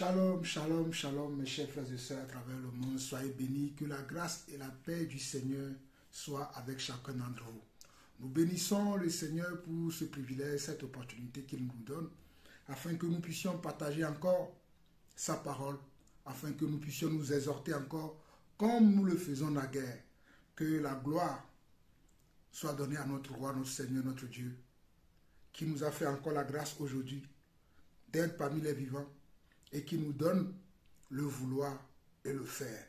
Shalom, shalom, shalom, mes chers frères et sœurs à travers le monde. Soyez bénis, que la grâce et la paix du Seigneur soient avec chacun d'entre vous. Nous bénissons le Seigneur pour ce privilège, cette opportunité qu'il nous donne, afin que nous puissions partager encore sa parole, afin que nous puissions nous exhorter encore, comme nous le faisons naguère. Que la gloire soit donnée à notre roi, notre Seigneur, notre Dieu, qui nous a fait encore la grâce aujourd'hui d'être parmi les vivants, et qui nous donne le vouloir et le faire.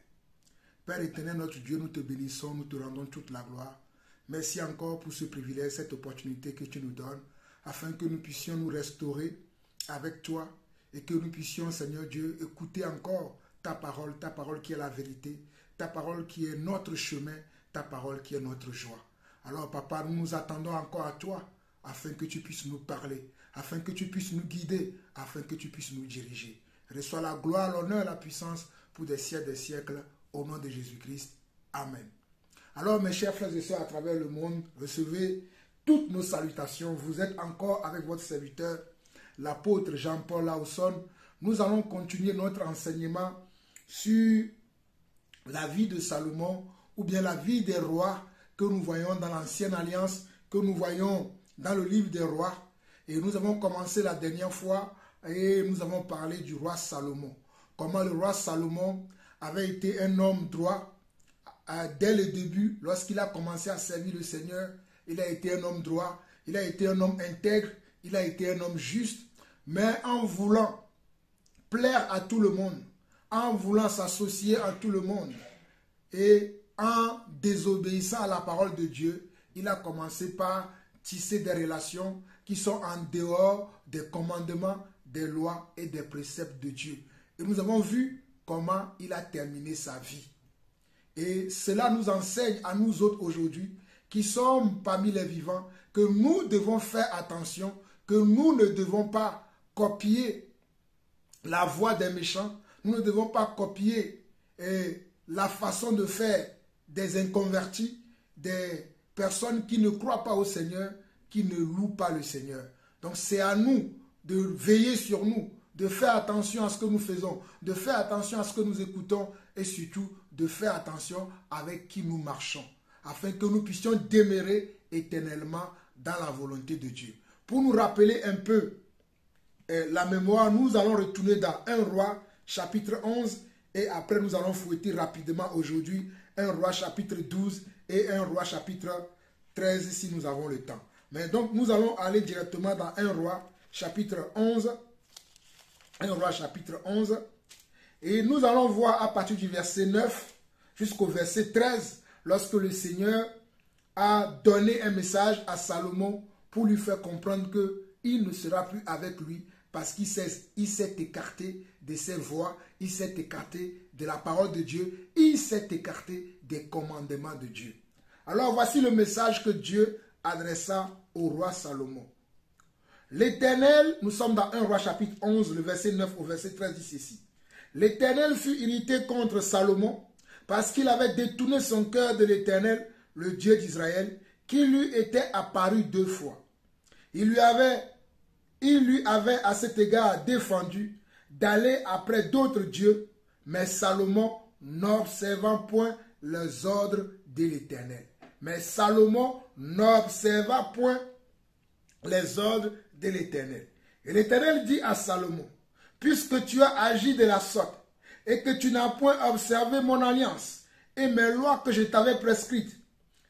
Père éternel, notre Dieu, nous te bénissons, nous te rendons toute la gloire. Merci encore pour ce privilège, cette opportunité que tu nous donnes, afin que nous puissions nous restaurer avec toi et que nous puissions, Seigneur Dieu, écouter encore ta parole qui est la vérité, ta parole qui est notre chemin, ta parole qui est notre joie. Alors, Papa, nous nous attendons encore à toi, afin que tu puisses nous parler, afin que tu puisses nous guider, afin que tu puisses nous diriger. Reçois la gloire, l'honneur et la puissance pour des siècles, au nom de Jésus-Christ. Amen. Alors, mes chers frères et sœurs à travers le monde, recevez toutes nos salutations. Vous êtes encore avec votre serviteur, l'apôtre Jean-Paul Laosson. Nous allons continuer notre enseignement sur la vie de Salomon, ou bien la vie des rois que nous voyons dans l'Ancienne Alliance, que nous voyons dans le livre des rois. Et nous avons commencé la dernière fois et nous avons parlé du roi Salomon. Comment le roi Salomon avait été un homme droit dès le début, lorsqu'il a commencé à servir le Seigneur. Il a été un homme droit, il a été un homme intègre, il a été un homme juste. Mais en voulant plaire à tout le monde, en voulant s'associer à tout le monde et en désobéissant à la parole de Dieu, il a commencé par tisser des relations qui sont en dehors des commandements, des lois et des préceptes de Dieu. Et nous avons vu comment il a terminé sa vie. Et cela nous enseigne à nous autres aujourd'hui, qui sommes parmi les vivants, que nous devons faire attention, que nous ne devons pas copier la voie des méchants, nous ne devons pas copier la façon de faire des inconvertis, des personnes qui ne croient pas au Seigneur, qui ne louent pas le Seigneur. Donc c'est à nous de veiller sur nous, de faire attention à ce que nous faisons, de faire attention à ce que nous écoutons et surtout de faire attention avec qui nous marchons, afin que nous puissions demeurer éternellement dans la volonté de Dieu. Pour nous rappeler un peu la mémoire, nous allons retourner dans 1 Roi chapitre 11 et après nous allons fouetter rapidement aujourd'hui 1 Roi chapitre 12 et 1 Roi chapitre 13 si nous avons le temps. Mais donc nous allons aller directement dans 1 Roi chapitre 11. 1 Roi chapitre 11. Et nous allons voir à partir du verset 9 jusqu'au verset 13, lorsque le Seigneur a donné un message à Salomon pour lui faire comprendre qu'il ne sera plus avec lui parce qu'il s'est écarté de ses voies, il s'est écarté de la parole de Dieu, il s'est écarté des commandements de Dieu. Alors voici le message que Dieu adressa au roi Salomon. L'Éternel, nous sommes dans 1 Roi chapitre 11, le verset 9 au verset 13 dit ceci. L'Éternel fut irrité contre Salomon parce qu'il avait détourné son cœur de l'Éternel, le Dieu d'Israël, qui lui était apparu 2 fois. Il lui avait à cet égard défendu d'aller après d'autres dieux, mais Salomon n'observant point les ordres de l'Éternel. Mais Salomon n'observa point les ordres de l'Éternel. Et l'Éternel dit à Salomon, puisque tu as agi de la sorte, et que tu n'as point observé mon alliance, et mes lois que je t'avais prescrites,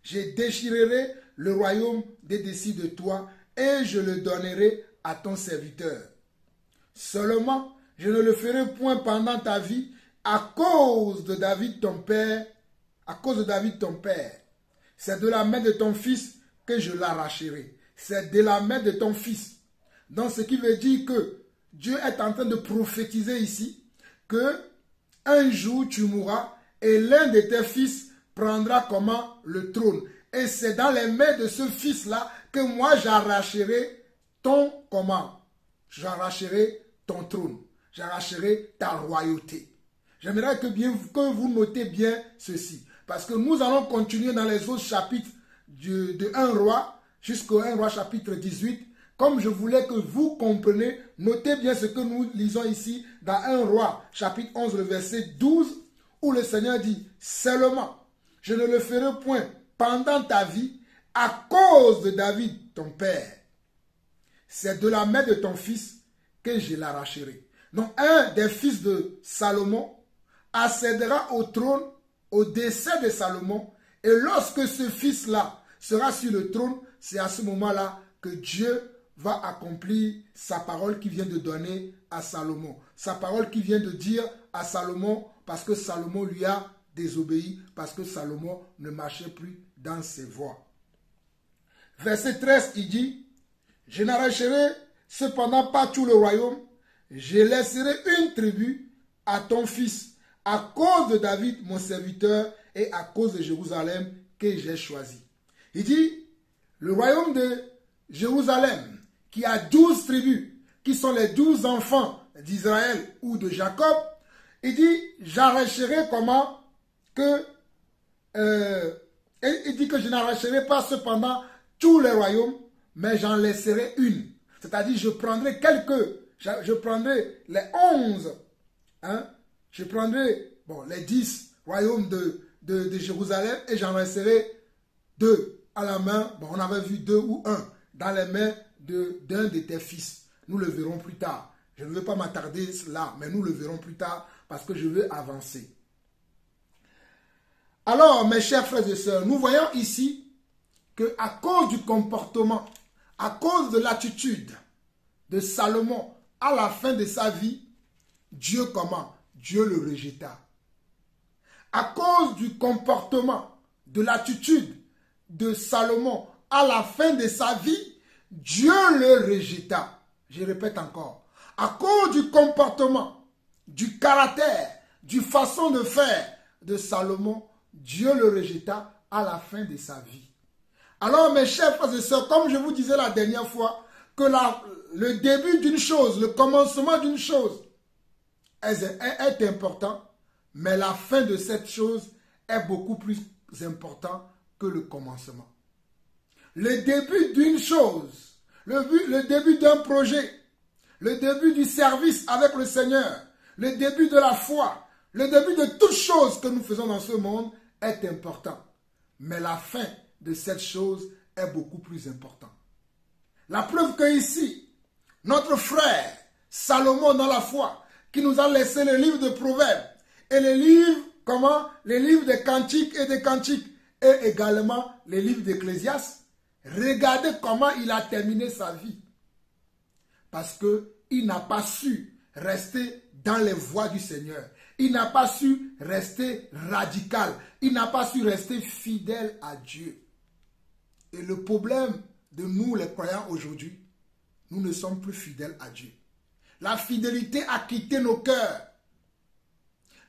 je déchirerai le royaume des-dessus de toi, et je le donnerai à ton serviteur. Seulement, je ne le ferai point pendant ta vie, à cause de David ton père, C'est de la main de ton fils que je l'arracherai. C'est de la main de ton fils. Donc, ce qui veut dire que Dieu est en train de prophétiser ici que un jour tu mourras et l'un de tes fils prendra comment le trône. Et c'est dans les mains de ce fils-là que moi j'arracherai ton comment? J'arracherai ton trône. J'arracherai ta royauté. J'aimerais que vous notez bien ceci. Parce que nous allons continuer dans les autres chapitres de 1 roi jusqu'au 1 roi chapitre 18. comme je voulais que vous compreniez, notez bien ce que nous lisons ici dans 1 Roi, chapitre 11, le verset 12, où le Seigneur dit, « Seulement, je ne le ferai point pendant ta vie à cause de David, ton père. C'est de la main de ton fils que je l'arracherai. » Donc, un des fils de Salomon accédera au trône au décès de Salomon. Et lorsque ce fils-là sera sur le trône, c'est à ce moment-là que Dieu va accomplir sa parole qu'il vient de donner à Salomon. Sa parole qu'il vient de dire à Salomon parce que Salomon lui a désobéi, parce que Salomon ne marchait plus dans ses voies. Verset 13, il dit, « Je n'arracherai cependant pas tout le royaume, je laisserai une tribu à ton fils, à cause de David, mon serviteur, et à cause de Jérusalem que j'ai choisi. » Il dit, le royaume de Jérusalem, qui a 12 tribus, qui sont les 12 enfants d'Israël ou de Jacob, il dit, j'arracherai comment que... il dit que je n'arracherai pas cependant tous les royaumes, mais j'en laisserai une. C'est-à-dire, je prendrai je prendrai les 11, hein, je prendrai les 10 royaumes de Jérusalem et j'en laisserai 2 à la main. Bon, on avait vu 2 ou 1 dans les mains d'un de tes fils. Nous le verrons plus tard. Je ne veux pas m'attarder là, mais nous le verrons plus tard parce que je veux avancer. Alors, mes chers frères et sœurs, nous voyons ici qu'à cause du comportement, à cause de l'attitude de Salomon à la fin de sa vie, Dieu comment? Dieu le rejeta. À cause du comportement, de l'attitude de Salomon à la fin de sa vie, Dieu le rejeta. Je répète encore. À cause du comportement, du caractère, du façon de faire de Salomon, Dieu le rejeta à la fin de sa vie. Alors mes chers frères et sœurs, comme je vous disais la dernière fois, que le début d'une chose, le commencement d'une chose est important, mais la fin de cette chose est beaucoup plus important que le commencement. Le début d'une chose, le début d'un projet, le début du service avec le Seigneur, le début de la foi, le début de toute chose que nous faisons dans ce monde est important. Mais la fin de cette chose est beaucoup plus importante. La preuve que ici, notre frère Salomon dans la foi, qui nous a laissé le livre de Proverbes et les livres, les livres des cantiques et des cantiques et également les livres d'Ecclésiaste, regardez comment il a terminé sa vie. Parce qu'il n'a pas su rester dans les voies du Seigneur. Il n'a pas su rester radical. Il n'a pas su rester fidèle à Dieu. Et le problème de nous, les croyants aujourd'hui, nous ne sommes plus fidèles à Dieu. La fidélité a quitté nos cœurs.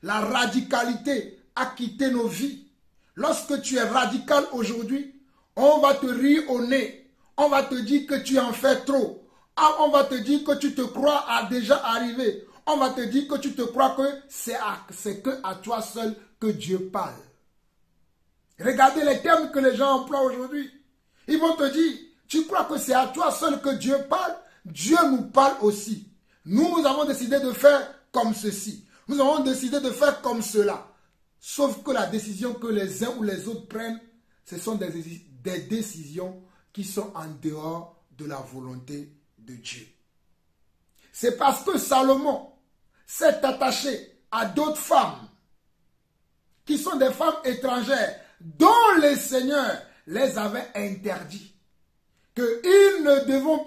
La radicalité a quitté nos vies. Lorsque tu es radical aujourd'hui, on va te rire au nez. On va te dire que tu en fais trop. On va te dire que tu te crois à déjà arrivé. On va te dire que tu te crois que c'est que à toi seul que Dieu parle. Regardez les termes que les gens emploient aujourd'hui. Ils vont te dire, tu crois que c'est à toi seul que Dieu parle? Dieu nous parle aussi. Nous avons décidé de faire comme ceci. Nous avons décidé de faire comme cela. Sauf que la décision que les uns ou les autres prennent, ce sont des décisions qui sont en dehors de la volonté de Dieu. C'est parce que Salomon s'est attaché à d'autres femmes qui sont des femmes étrangères dont le Seigneur les avait interdits. Qu'ils ne devraient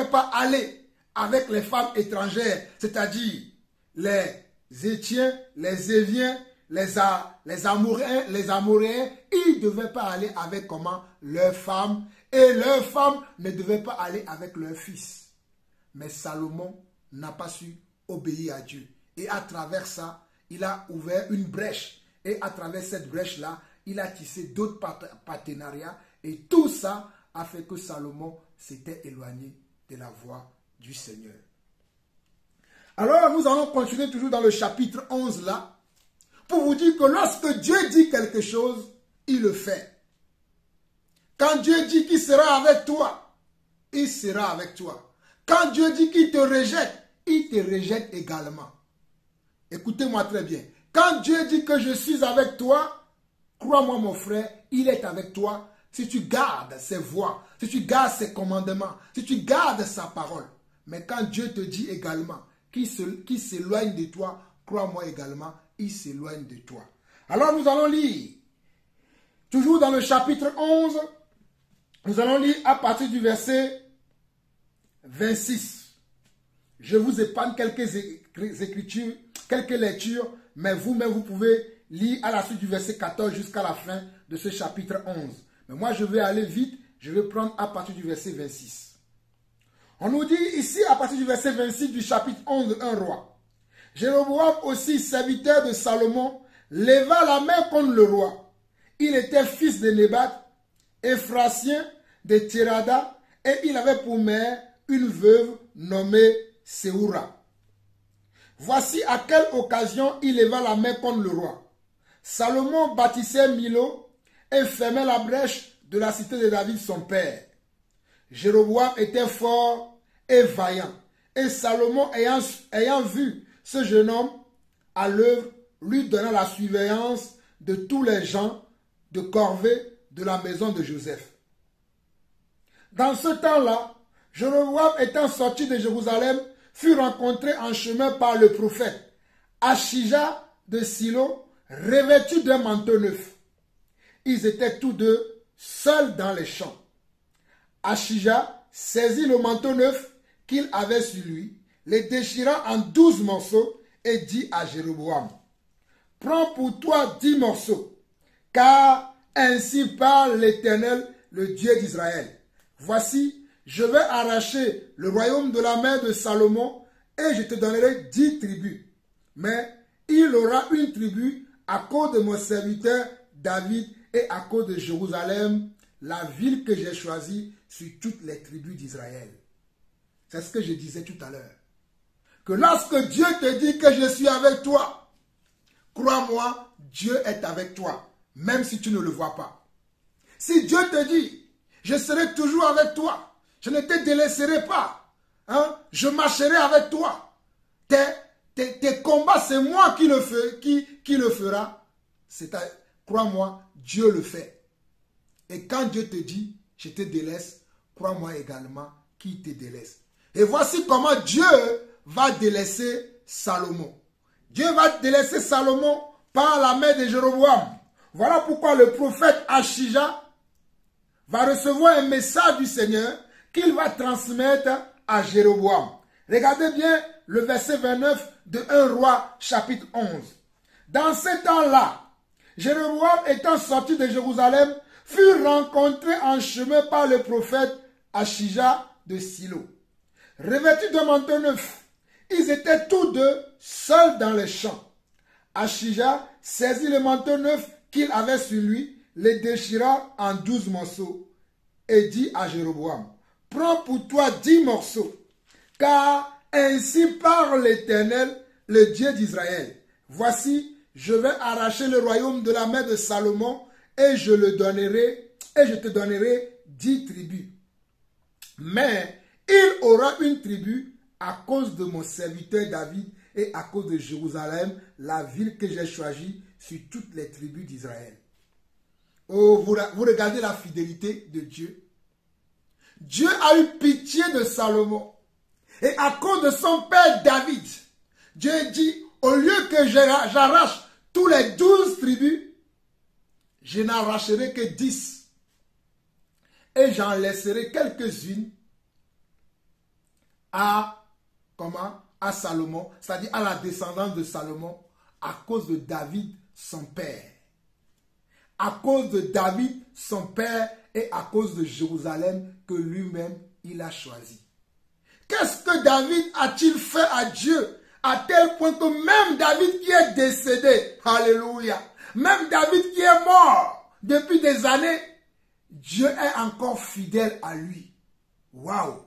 pas aller avec les femmes étrangères, c'est-à-dire les Étiens, les Éviens, les Amoréens, ils ne devaient pas aller avec leurs femmes, et leurs femmes ne devaient pas aller avec leurs fils. Mais Salomon n'a pas su obéir à Dieu. Et à travers ça, il a ouvert une brèche. Et à travers cette brèche-là, il a tissé d'autres partenariats. Et tout ça a fait que Salomon s'était éloigné de la voie du Seigneur. Alors, nous allons continuer toujours dans le chapitre 11 là, pour vous dire que lorsque Dieu dit quelque chose, il le fait. Quand Dieu dit qu'il sera avec toi, il sera avec toi. Quand Dieu dit qu'il te rejette, il te rejette également. Écoutez-moi très bien. Quand Dieu dit que je suis avec toi, crois-moi mon frère, il est avec toi. Si tu gardes ses voies, si tu gardes ses commandements, si tu gardes sa parole. Mais quand Dieu te dit également qu'il s'éloigne de toi, crois-moi également, il s'éloigne de toi. Alors nous allons lire, toujours dans le chapitre 11, nous allons lire à partir du verset 26. Je vous épargne quelques écritures, quelques lectures, mais vous-même vous pouvez lire à la suite du verset 14 jusqu'à la fin de ce chapitre 11. Mais moi je vais aller vite, je vais prendre à partir du verset 26. On nous dit ici à partir du verset 26 du chapitre 11 de 1 roi. Jéroboam aussi, serviteur de Salomon, leva la main contre le roi. Il était fils de Nébat, Éphrasien de Térada, et il avait pour mère une veuve nommée Séoura. Voici à quelle occasion il leva la main contre le roi. Salomon bâtissait Milo et fermait la brèche de la cité de David son père. Jéroboam était fort et vaillant, et Salomon ayant vu ce jeune homme à l'œuvre, lui donna la surveillance de tous les gens de corvée de la maison de Joseph. Dans ce temps-là, Jéroboam étant sorti de Jérusalem, fut rencontré en chemin par le prophète Achija de Silo, revêtu d'un manteau neuf. Ils étaient tous deux seuls dans les champs. Achija saisit le manteau neuf qu'il avait sur lui, les déchira en 12 morceaux et dit à Jéroboam, « Prends pour toi 10 morceaux, car ainsi parle l'Éternel, le Dieu d'Israël. Voici, je vais arracher le royaume de la main de Salomon et je te donnerai 10 tribus. Mais il aura une tribu à cause de mon serviteur David et à cause de Jérusalem, la ville que j'ai choisie sur toutes les tribus d'Israël. » C'est ce que je disais tout à l'heure. Que lorsque Dieu te dit que je suis avec toi, crois-moi, Dieu est avec toi, même si tu ne le vois pas. Si Dieu te dit, je serai toujours avec toi, je ne te délaisserai pas, hein, je marcherai avec toi, tes combats, c'est moi qui le fera. Crois-moi, Dieu le fait. Et quand Dieu te dit, je te délaisse, crois-moi également qu'il te délaisse. Et voici comment Dieu va délaisser Salomon. Dieu va délaisser Salomon par la main de Jéroboam. Voilà pourquoi le prophète Achija va recevoir un message du Seigneur qu'il va transmettre à Jéroboam. Regardez bien le verset 29 de 1 roi chapitre 11. Dans ce temps-là, Jéroboam étant sorti de Jérusalem, fut rencontré en chemin par le prophète Achija de Silo. Revêtus de manteau neuf, ils étaient tous deux seuls dans les champs. Achija saisit le manteau neuf qu'il avait sur lui, les déchira en 12 morceaux et dit à Jéroboam, « Prends pour toi 10 morceaux, car ainsi parle l'Éternel, le Dieu d'Israël. Voici, je vais arracher le royaume de la main de Salomon et je te donnerai 10 tribus. Mais il aura une tribu à cause de mon serviteur David et à cause de Jérusalem, la ville que j'ai choisie sur toutes les tribus d'Israël. » Oh, vous regardez la fidélité de Dieu. Dieu a eu pitié de Salomon. Et à cause de son père David, Dieu dit, au lieu que j'arrache tous les 12 tribus, je n'arracherai que 10. Et j'en laisserai quelques-unes à Salomon, c'est-à-dire à la descendance de Salomon, à cause de David, son père. À cause de David, son père, et à cause de Jérusalem que lui-même, il a choisi. Qu'est-ce que David a-t-il fait à Dieu, à tel point que même David qui est décédé, alléluia, même David qui est mort depuis des années, Dieu est encore fidèle à lui. Waouh!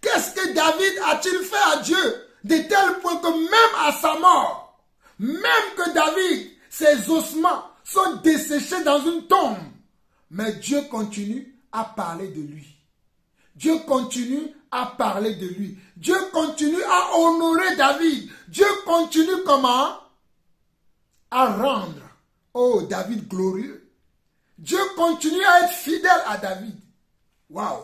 Qu'est-ce que David a-t-il fait à Dieu de tel point que même à sa mort, même que David, ses ossements sont desséchés dans une tombe, Mais Dieu continue à parler de lui. Dieu continue à parler de lui. Dieu continue à honorer David. Dieu continue comment? À rendre, oh, David glorieux. Dieu continue à être fidèle à David. Waouh!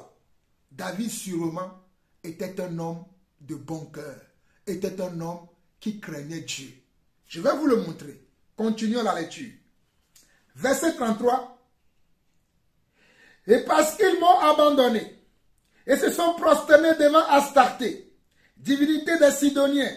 David sûrement était un homme de bon cœur. Était un homme qui craignait Dieu. Je vais vous le montrer. Continuons la lecture. Verset 33. Et parce qu'ils m'ont abandonné et se sont prosternés devant Astarté, divinité des Sidoniens,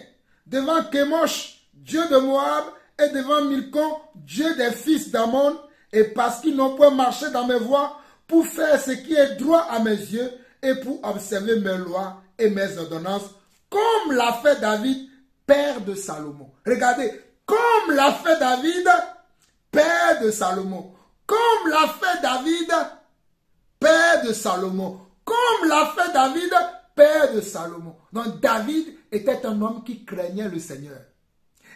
devant Kémosh, dieu de Moab, et devant Milcom, dieu des fils d'Ammon, et parce qu'ils n'ont point marché dans mes voies pour faire ce qui est droit à mes yeux et pour observer mes lois et mes ordonnances, comme l'a fait David, père de Salomon. Regardez, comme l'a fait David, père de Salomon. Comme l'a fait David, père de Salomon. Comme l'a fait David, père de Salomon. Donc David était un homme qui craignait le Seigneur.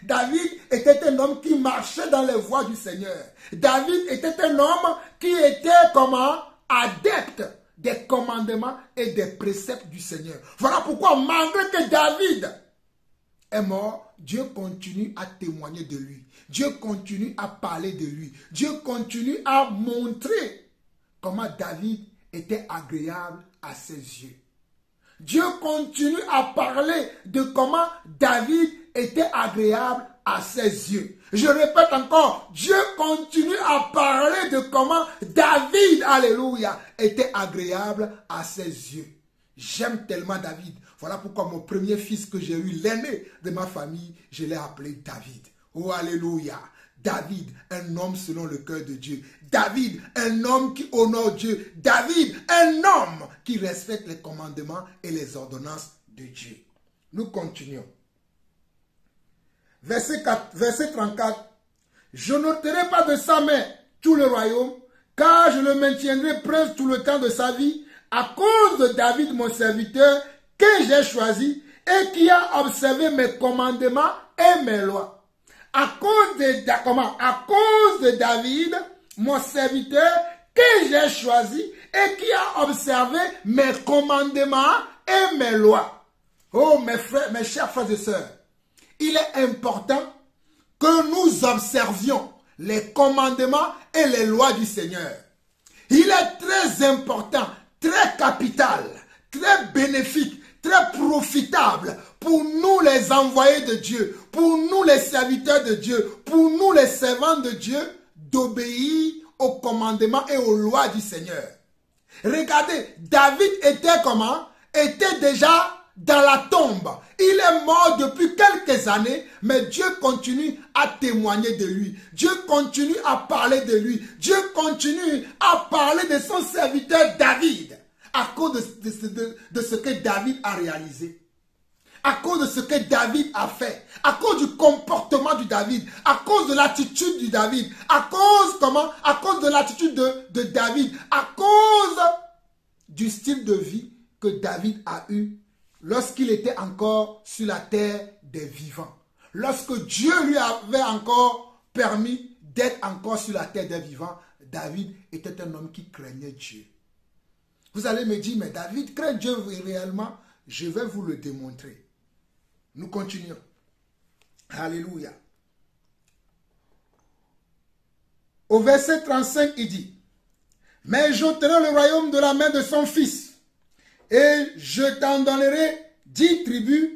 David était un homme qui marchait dans les voies du Seigneur. David était un homme qui était comment? Adepte des commandements et des préceptes du Seigneur. Voilà pourquoi malgré que David est mort, Dieu continue à témoigner de lui. Dieu continue à parler de lui. Dieu continue à montrer comment David était agréable à ses yeux. Dieu continue à parler de comment David était agréable à ses yeux. Je répète encore, Dieu continue à parler de comment David, alléluia, était agréable à ses yeux. J'aime tellement David. Voilà pourquoi mon premier fils que j'ai eu, l'aîné de ma famille, je l'ai appelé David. Oh, alléluia. David, un homme selon le cœur de Dieu. David, un homme qui honore Dieu. David, un homme qui respecte les commandements et les ordonnances de Dieu. Nous continuons. Verset 34. Je n'ôterai pas de sa main tout le royaume, car je le maintiendrai prince tout le temps de sa vie, à cause de David, mon serviteur, que j'ai choisi et qui a observé mes commandements et mes lois. À cause de David, mon serviteur, que j'ai choisi et qui a observé mes commandements et mes lois. Oh, mes frères, mes chers frères et sœurs, il est important que nous observions les commandements et les lois du Seigneur. Il est très important, très capital, très bénéfique, très profitable pour nous les envoyés de Dieu, pour nous les serviteurs de Dieu, pour nous les servants de Dieu, d'obéir aux commandements et aux lois du Seigneur. Regardez, David était comment? Était déjà dans la tombe. Il est mort depuis quelques années, mais Dieu continue à témoigner de lui. Dieu continue à parler de lui. Dieu continue à parler de son serviteur David, à cause de ce que David a réalisé, à cause de ce que David a fait, à cause du comportement du David, à cause de l'attitude du David, à cause de l'attitude de David, à cause du style de vie que David a eu lorsqu'il était encore sur la terre des vivants. Lorsque Dieu lui avait encore permis d'être encore sur la terre des vivants, David était un homme qui craignait Dieu. Vous allez me dire, mais David craint Dieu réellement? Je vais vous le démontrer. Nous continuons. Alléluia. Au verset 35, il dit, « Mais j'ôterai le royaume de la main de son fils, et je t'en donnerai 10 tribus.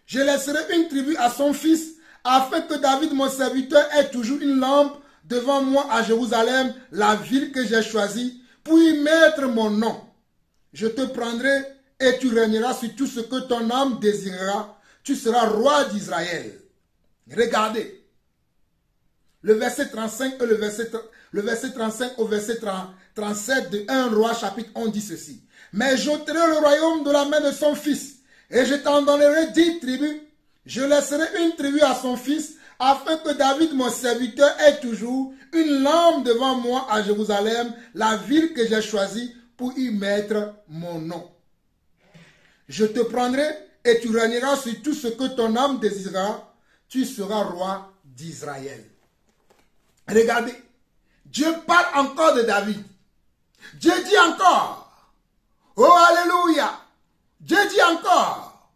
Je laisserai une tribu à son fils, afin que David, mon serviteur, ait toujours une lampe devant moi à Jérusalem, la ville que j'ai choisie, pour y mettre mon nom. Je te prendrai et tu régneras sur tout ce que ton âme désirera. Tu seras roi d'Israël. » Regardez. Le verset 35 et le verset 35 au verset 37 de 1 Roi chapitre 11 dit ceci. « Mais j'ôterai le royaume de la main de son fils, et je t'en donnerai 10 tribus. Je laisserai une tribu à son fils, afin que David, mon serviteur, ait toujours une lampe devant moi à Jérusalem, la ville que j'ai choisie pour y mettre mon nom. Je te prendrai et tu régneras sur tout ce que ton âme désirera. Tu seras roi d'Israël. » Regardez, Dieu parle encore de David. Dieu dit encore, oh alléluia, Dieu dit encore,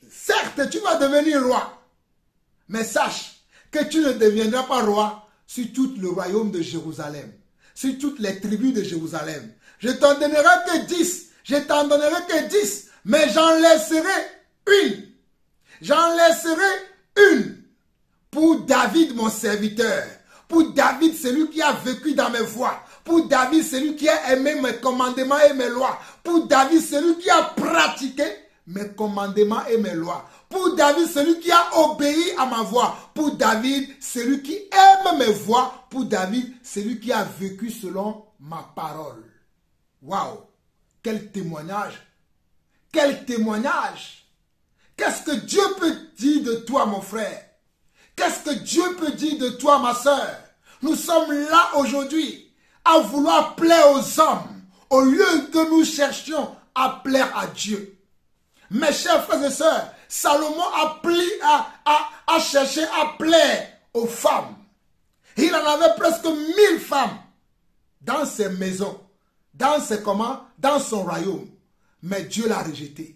certes tu vas devenir roi, mais sache que tu ne deviendras pas roi sur tout le royaume de Jérusalem, sur toutes les tribus de Jérusalem. Je t'en donnerai que 10, je t'en donnerai que 10, mais j'en laisserai une. J'en laisserai une pour David mon serviteur, pour David celui qui a vécu dans mes voies, pour David celui qui a aimé mes commandements et mes lois, pour David celui qui a pratiqué mes commandements et mes lois, pour David celui qui a obéi à ma voix, pour David celui qui aime mes voies, pour David celui qui a vécu selon ma parole. Waouh! Quel témoignage! Quel témoignage! Qu'est-ce que Dieu peut dire de toi, mon frère? Qu'est-ce que Dieu peut dire de toi, ma soeur? Nous sommes là aujourd'hui à vouloir plaire aux hommes au lieu que nous cherchions à plaire à Dieu. Mes chers frères et sœurs, Salomon a cherché à plaire aux femmes. Il en avait presque 1000 femmes dans ses maisons, dans son royaume. Mais Dieu l'a rejeté.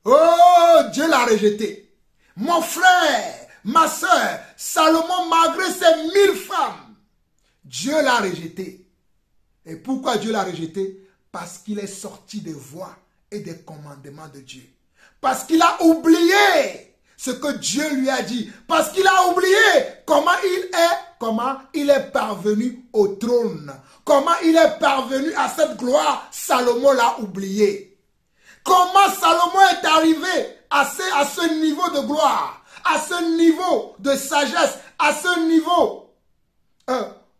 Oh, Dieu l'a rejeté. Mon frère, ma soeur, Salomon, malgré ses 1000 femmes, Dieu l'a rejeté. Et pourquoi Dieu l'a rejeté? Parce qu'il est sorti des voies et des commandements de Dieu. Parce qu'il a oublié ce que Dieu lui a dit. Parce qu'il a oublié comment il est parvenu au trône. Comment il est parvenu à cette gloire. Salomon l'a oublié. Comment Salomon est arrivé à ce niveau de gloire, à ce niveau de sagesse, à ce niveau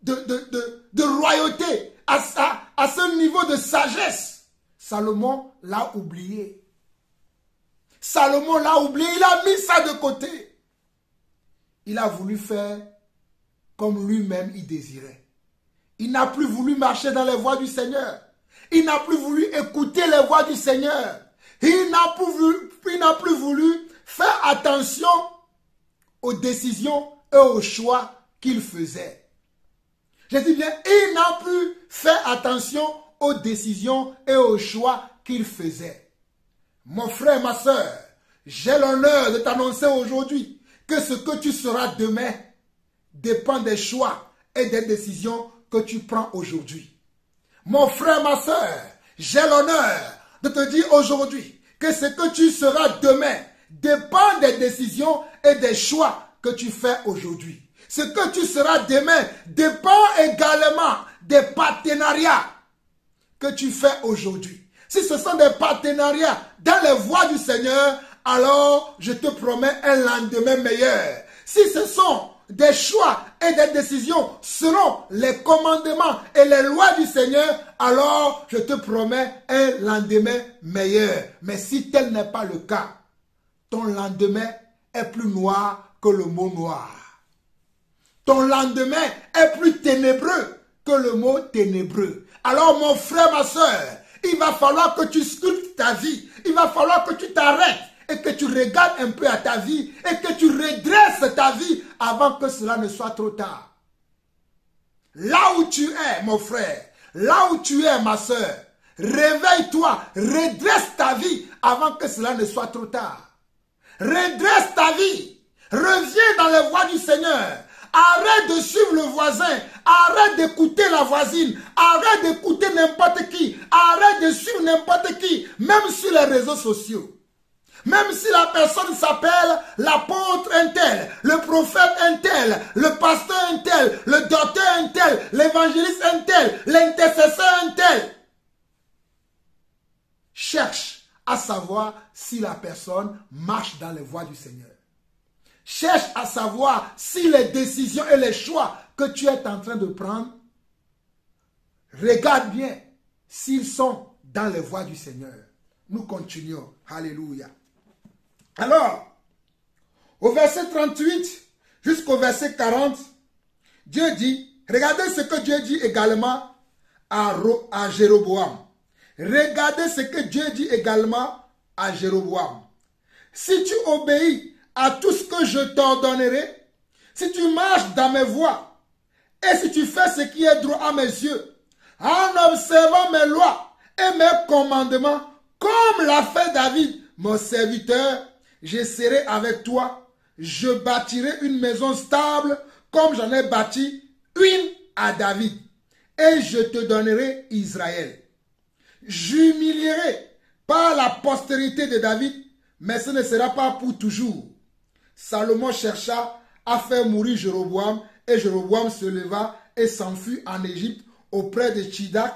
de royauté, à ce niveau de sagesse. Salomon l'a oublié. Salomon l'a oublié, il a mis ça de côté. Il a voulu faire comme lui-même il désirait. Il n'a plus voulu marcher dans les voies du Seigneur. Il n'a plus voulu écouter les voix du Seigneur. Il n'a plus voulu faire attention aux décisions et aux choix qu'il faisait. Je dis bien, il n'a plus fait attention aux décisions et aux choix qu'il faisait. Mon frère, ma soeur, j'ai l'honneur de t'annoncer aujourd'hui que ce que tu seras demain dépend des choix et des décisions que tu prends aujourd'hui. Mon frère, ma soeur, j'ai l'honneur de te dire aujourd'hui que ce que tu seras demain dépend des décisions et des choix que tu fais aujourd'hui. Ce que tu seras demain dépend également des partenariats que tu fais aujourd'hui. Si ce sont des partenariats dans les voies du Seigneur, alors je te promets un lendemain meilleur. Si ce sont des choix et des décisions selon les commandements et les lois du Seigneur, alors je te promets un lendemain meilleur. Mais si tel n'est pas le cas, ton lendemain est plus noir que le mot noir. Ton lendemain est plus ténébreux que le mot ténébreux. Alors mon frère, ma soeur, il va falloir que tu sculptes ta vie. Il va falloir que tu t'arrêtes et que tu regardes un peu à ta vie et que tu redresses ta vie avant que cela ne soit trop tard. Là où tu es, mon frère, là où tu es, ma soeur, réveille-toi, redresse ta vie avant que cela ne soit trop tard. Redresse ta vie, reviens dans les voies du Seigneur. Arrête de suivre le voisin, arrête d'écouter la voisine, arrête d'écouter n'importe qui, arrête de suivre n'importe qui, même sur les réseaux sociaux. Même si la personne s'appelle l'apôtre un tel, le prophète un tel, le pasteur un tel, le docteur un tel, l'évangéliste un tel, l'intercesseur un tel. Cherche à savoir si la personne marche dans les voies du Seigneur. Cherche à savoir si les décisions et les choix que tu es en train de prendre, regarde bien s'ils sont dans les voies du Seigneur. Nous continuons. Alléluia. Alors, au verset 38 jusqu'au verset 40, Dieu dit, regardez ce que Dieu dit également à Jéroboam. Regardez ce que Dieu dit également à Jéroboam. Si tu obéis à tout ce que je t'ordonnerai, si tu marches dans mes voies et si tu fais ce qui est droit à mes yeux, en observant mes lois et mes commandements, comme l'a fait David, mon serviteur, je serai avec toi. Je bâtirai une maison stable comme j'en ai bâti une à David. Et je te donnerai Israël. J'humilierai par la postérité de David, mais ce ne sera pas pour toujours. Salomon chercha à faire mourir Jéroboam, et Jéroboam se leva et s'enfuit en Égypte auprès de Tchidak,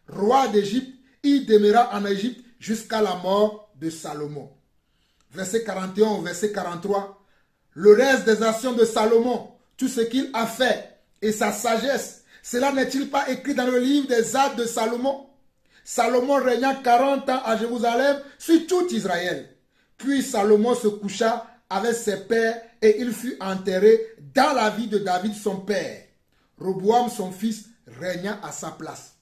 roi d'Égypte. Il demeura en Égypte jusqu'à la mort de Salomon. Verset 41 au verset 43. Le reste des actions de Salomon, tout ce qu'il a fait et sa sagesse, cela n'est-il pas écrit dans le livre des actes de Salomon? Salomon régna 40 ans à Jérusalem sur tout Israël. Puis Salomon se coucha avec ses pères et il fut enterré dans la vie de David son père. Roboam son fils régna à sa place.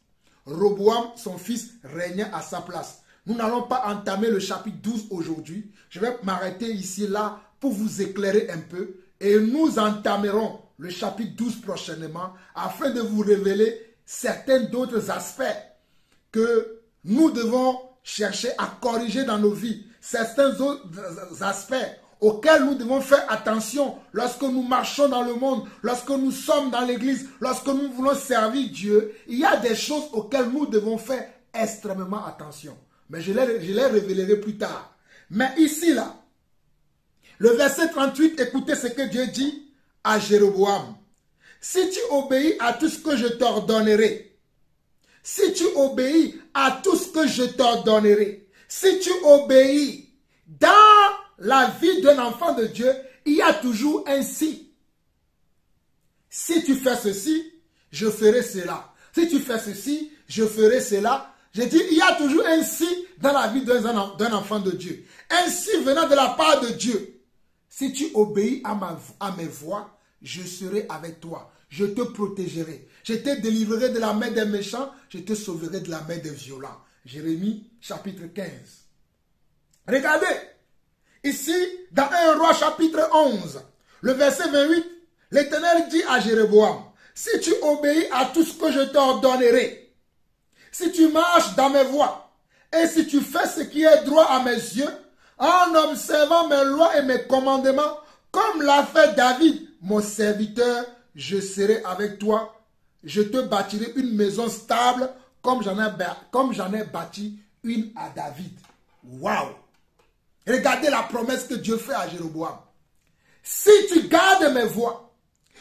Roboam son fils régna à sa place. Nous n'allons pas entamer le chapitre 12 aujourd'hui. Je vais m'arrêter ici là pour vous éclairer un peu et nous entamerons le chapitre 12 prochainement afin de vous révéler certains d'autres aspects que nous devons chercher à corriger dans nos vies. Certains autres aspects auxquels nous devons faire attention lorsque nous marchons dans le monde, lorsque nous sommes dans l'église, lorsque nous voulons servir Dieu. Il y a des choses auxquelles nous devons faire extrêmement attention. Mais je les révélerai plus tard. Mais ici, là, le verset 38, écoutez ce que Dieu dit à Jéroboam. Si tu obéis à tout ce que je t'ordonnerai, si tu obéis à tout ce que je t'ordonnerai, si tu obéis dans la vie d'un enfant de Dieu, il y a toujours un si. Si tu fais ceci, je ferai cela. Si tu fais ceci, je ferai cela. Je dis, il y a toujours un si dans la vie d'un enfant de Dieu. Un si venant de la part de Dieu. Si tu obéis à mes voies, je serai avec toi. Je te protégerai. Je te délivrerai de la main des méchants. Je te sauverai de la main des violents. Jérémie chapitre 15. Regardez. Ici, dans 1 Roi chapitre 11, le verset 28, l'Éternel dit à Jéroboam, si tu obéis à tout ce que je t'ordonnerai, si tu marches dans mes voies, et si tu fais ce qui est droit à mes yeux, en observant mes lois et mes commandements, comme l'a fait David, mon serviteur, je serai avec toi. Je te bâtirai une maison stable, comme j'en ai bâti une à David. Waouh! Regardez la promesse que Dieu fait à Jéroboam. Si tu gardes mes voies,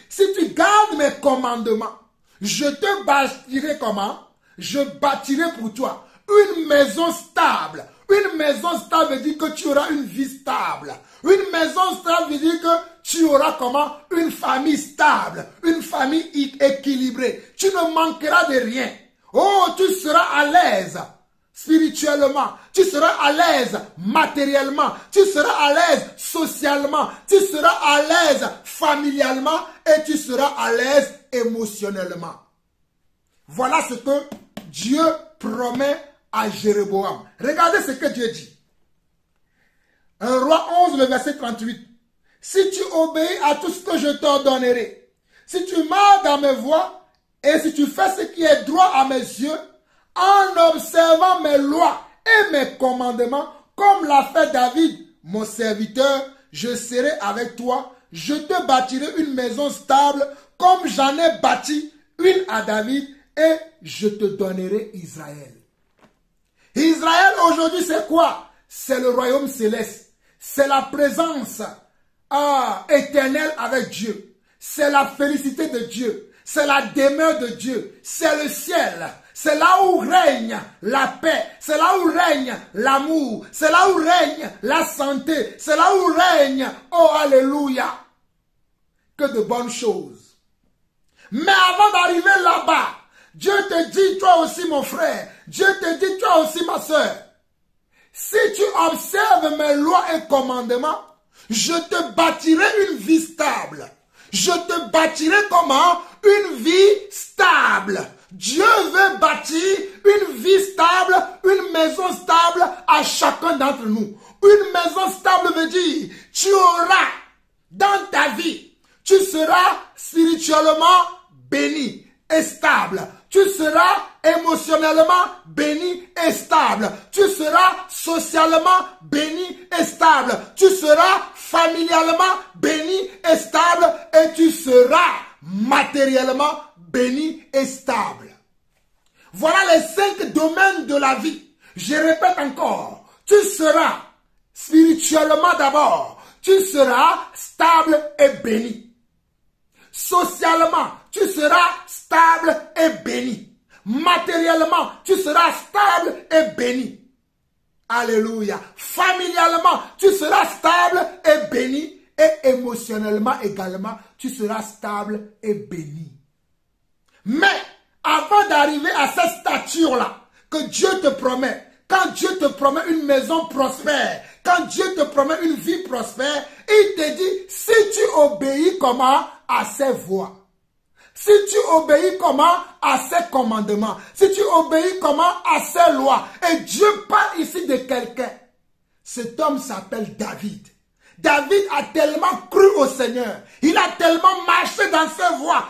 si tu gardes mes commandements, je te bâtirai comment? Je bâtirai pour toi une maison stable. Une maison stable veut dire que tu auras une vie stable. Une maison stable veut dire que tu auras comment? Une famille stable. Une famille équilibrée. Tu ne manqueras de rien. Oh, tu seras à l'aise spirituellement. Tu seras à l'aise matériellement. Tu seras à l'aise socialement. Tu seras à l'aise familialement. Et tu seras à l'aise émotionnellement. Voilà ce que Dieu promet à Jéroboam. Regardez ce que Dieu dit. 1 Roi 11, le verset 38. Si tu obéis à tout ce que je t'ordonnerai, si tu marches dans mes voies, et si tu fais ce qui est droit à mes yeux, en observant mes lois et mes commandements, comme l'a fait David, mon serviteur, je serai avec toi. Je te bâtirai une maison stable, comme j'en ai bâti une à David, et je te donnerai Israël. Israël aujourd'hui c'est quoi? C'est le royaume céleste. C'est la présence éternelle avec Dieu. C'est la félicité de Dieu. C'est la demeure de Dieu. C'est le ciel. C'est là où règne la paix. C'est là où règne l'amour. C'est là où règne la santé. C'est là où règne, oh alléluia, que de bonnes choses. Mais avant d'arriver là-bas, Dieu te dit, toi aussi mon frère, Dieu te dit, toi aussi ma soeur, si tu observes mes lois et commandements, je te bâtirai une vie stable. Je te bâtirai comment? Une vie stable. Dieu veut bâtir une vie stable, une maison stable à chacun d'entre nous. Une maison stable veut dire, tu auras dans ta vie, tu seras spirituellement béni et stable. Tu seras émotionnellement béni et stable. Tu seras socialement béni et stable. Tu seras familialement béni et stable. Et tu seras matériellement béni et stable. Voilà les 5 domaines de la vie. Je répète encore. Tu seras spirituellement d'abord. Tu seras stable et béni. Socialement, tu seras stable et béni. Matériellement, tu seras stable et béni. Alléluia. Familialement, tu seras stable et béni. Et émotionnellement également, tu seras stable et béni. Mais, avant d'arriver à cette stature-là, que Dieu te promet, quand Dieu te promet une maison prospère, quand Dieu te promet une vie prospère, il te dit, si tu obéis comment à ses voies, si tu obéis comment à ses commandements, si tu obéis comment à ses lois, et Dieu parle ici de quelqu'un. Cet homme s'appelle David. David a tellement cru au Seigneur, il a tellement marché dans ses voies,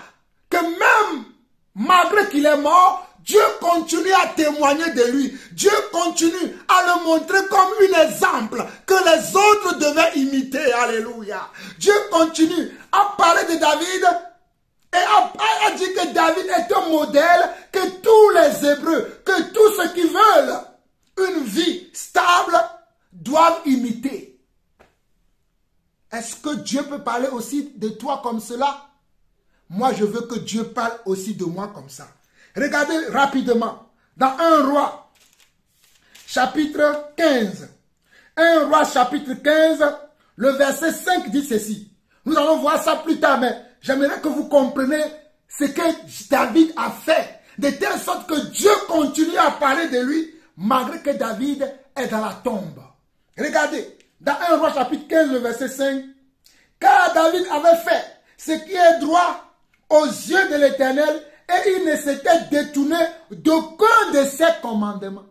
que même malgré qu'il est mort, Dieu continue à témoigner de lui. Dieu continue à le montrer comme un exemple que les autres devaient imiter. Alléluia. Dieu continue à parler de David et a dit que David est un modèle que tous les Hébreux, que tous ceux qui veulent une vie stable doivent imiter. Est-ce que Dieu peut parler aussi de toi comme cela? Moi, je veux que Dieu parle aussi de moi comme ça. Regardez rapidement, dans 1 Roi, chapitre 15. 1 Roi, chapitre 15, le verset 5 dit ceci. Nous allons voir ça plus tard, mais j'aimerais que vous compreniez ce que David a fait, de telle sorte que Dieu continue à parler de lui, malgré que David est dans la tombe. Regardez, dans 1 Roi, chapitre 15, le verset 5, car David avait fait ce qui est droit aux yeux de l'Éternel, et il ne s'était détourné d'aucun de ses commandements.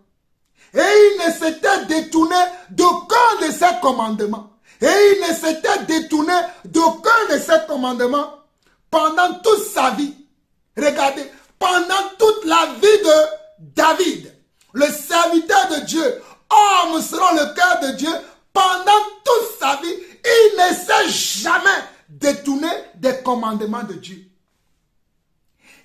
Et il ne s'était détourné d'aucun de ses commandements. Et il ne s'était détourné d'aucun de ses commandements pendant toute sa vie. Regardez, pendant toute la vie de David, le serviteur de Dieu, homme selon le cœur de Dieu, pendant toute sa vie, il ne s'est jamais détourné des commandements de Dieu.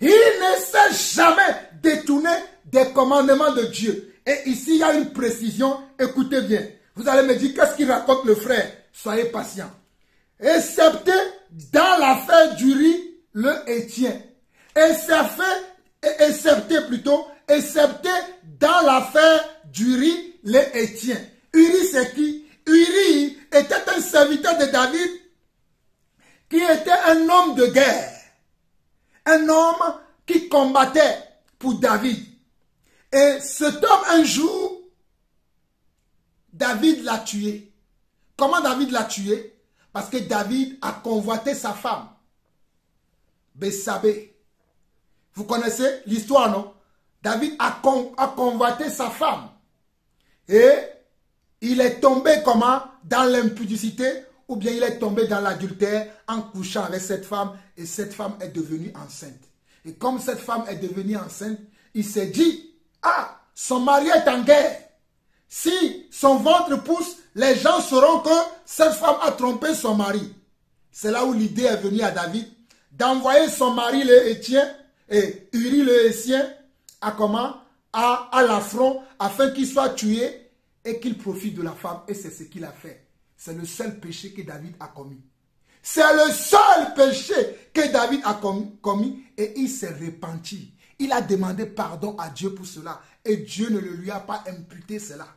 Il ne s'est jamais détourné des commandements de Dieu. Et ici, il y a une précision. Écoutez bien. Vous allez me dire, qu'est-ce qu'il raconte le frère? Soyez patient. Excepté dans l'affaire d'Uri, le Héthien. Excepté dans l'affaire d'Uri, le Héthien. Uri, c'est qui? Uri était un serviteur de David qui était un homme de guerre. Un homme qui combattait pour David. Et cet homme, un jour, David l'a tué. Comment David l'a tué? Parce que David a convoité sa femme, Bethsabée. Vous connaissez l'histoire, non? David a convoité sa femme. Et il est tombé comment? Dans l'impudicité, ou bien il est tombé dans l'adultère en couchant avec cette femme, et cette femme est devenue enceinte. Et comme cette femme est devenue enceinte, il s'est dit, ah, son mari est en guerre. Si son ventre pousse, les gens sauront que cette femme a trompé son mari. C'est là où l'idée est venue à David d'envoyer son mari le Héthien et Uri le Héthien à l'affront afin qu'il soit tué et qu'il profite de la femme. Et c'est ce qu'il a fait. C'est le seul péché que David a commis. C'est le seul péché que David a commis et il s'est repenti. Il a demandé pardon à Dieu pour cela et Dieu ne lui a pas imputé cela.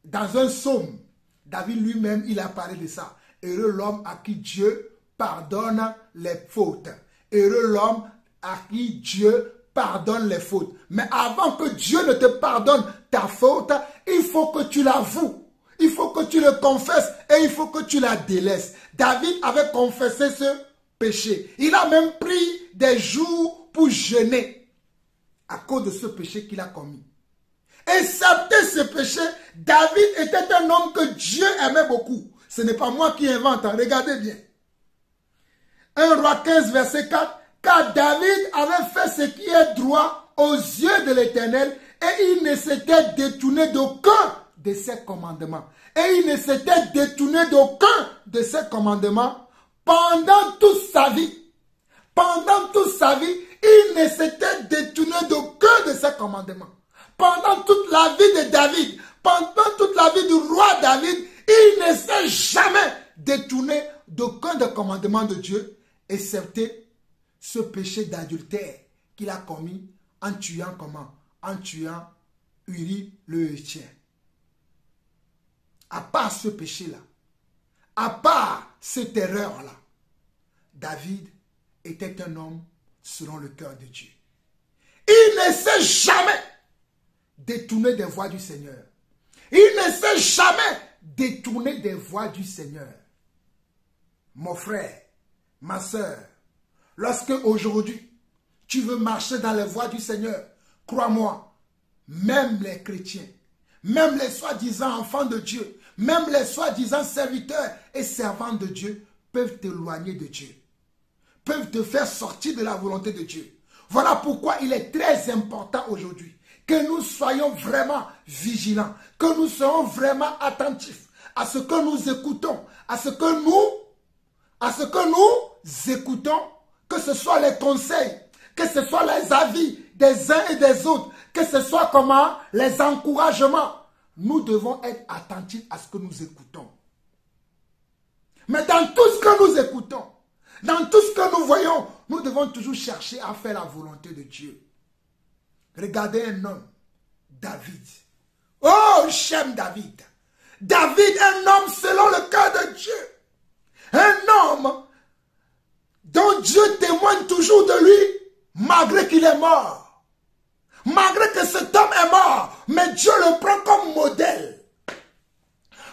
Dans un psaume, David lui-même, il a parlé de ça. Heureux l'homme à qui Dieu pardonne les fautes. Heureux l'homme à qui Dieu pardonne les fautes. Mais avant que Dieu ne te pardonne ta faute, il faut que tu l'avoues. Il faut que tu le confesses et il faut que tu la délaisses. David avait confessé ce péché. Il a même pris des jours pour jeûner à cause de ce péché qu'il a commis. Excepté ce péché, David était un homme que Dieu aimait beaucoup. Ce n'est pas moi qui invente, hein. Regardez bien. 1 Roi 15, verset 4. car David avait fait ce qui est droit aux yeux de l'Éternel et il ne s'était détourné d'aucun de ses commandements. Et il ne s'était détourné d'aucun de ses commandements pendant toute sa vie. Pendant toute sa vie, il ne s'était détourné d'aucun de ses commandements. Pendant toute la vie de David, pendant toute la vie du roi David, il ne s'est jamais détourné d'aucun des commandements de Dieu, excepté ce péché d'adultère qu'il a commis en tuant comment? En tuant Uri le Héthien. À part ce péché-là, à part cette erreur-là, David était un homme selon le cœur de Dieu. Il ne s'est jamais détourné des voies du Seigneur. Il ne s'est jamais détourné des voies du Seigneur. Mon frère, ma soeur, lorsque aujourd'hui tu veux marcher dans les voies du Seigneur, crois-moi, même les chrétiens, même les soi-disant enfants de Dieu, même les soi-disant serviteurs et servants de Dieu peuvent t'éloigner de Dieu, peuvent te faire sortir de la volonté de Dieu. Voilà pourquoi il est très important aujourd'hui que nous soyons vraiment vigilants, que nous soyons vraiment attentifs à ce que nous écoutons, à ce que nous écoutons, que ce soit les conseils, que ce soit les avis des uns et des autres, que ce soit comment les encouragements. Nous devons être attentifs à ce que nous écoutons. Mais dans tout ce que nous écoutons, dans tout ce que nous voyons, nous devons toujours chercher à faire la volonté de Dieu. Regardez un homme, David. Oh, j'aime David. David, un homme selon le cœur de Dieu. Un homme dont Dieu témoigne toujours de lui, malgré qu'il est mort. Malgré que cet homme est mort, mais Dieu le prend comme modèle.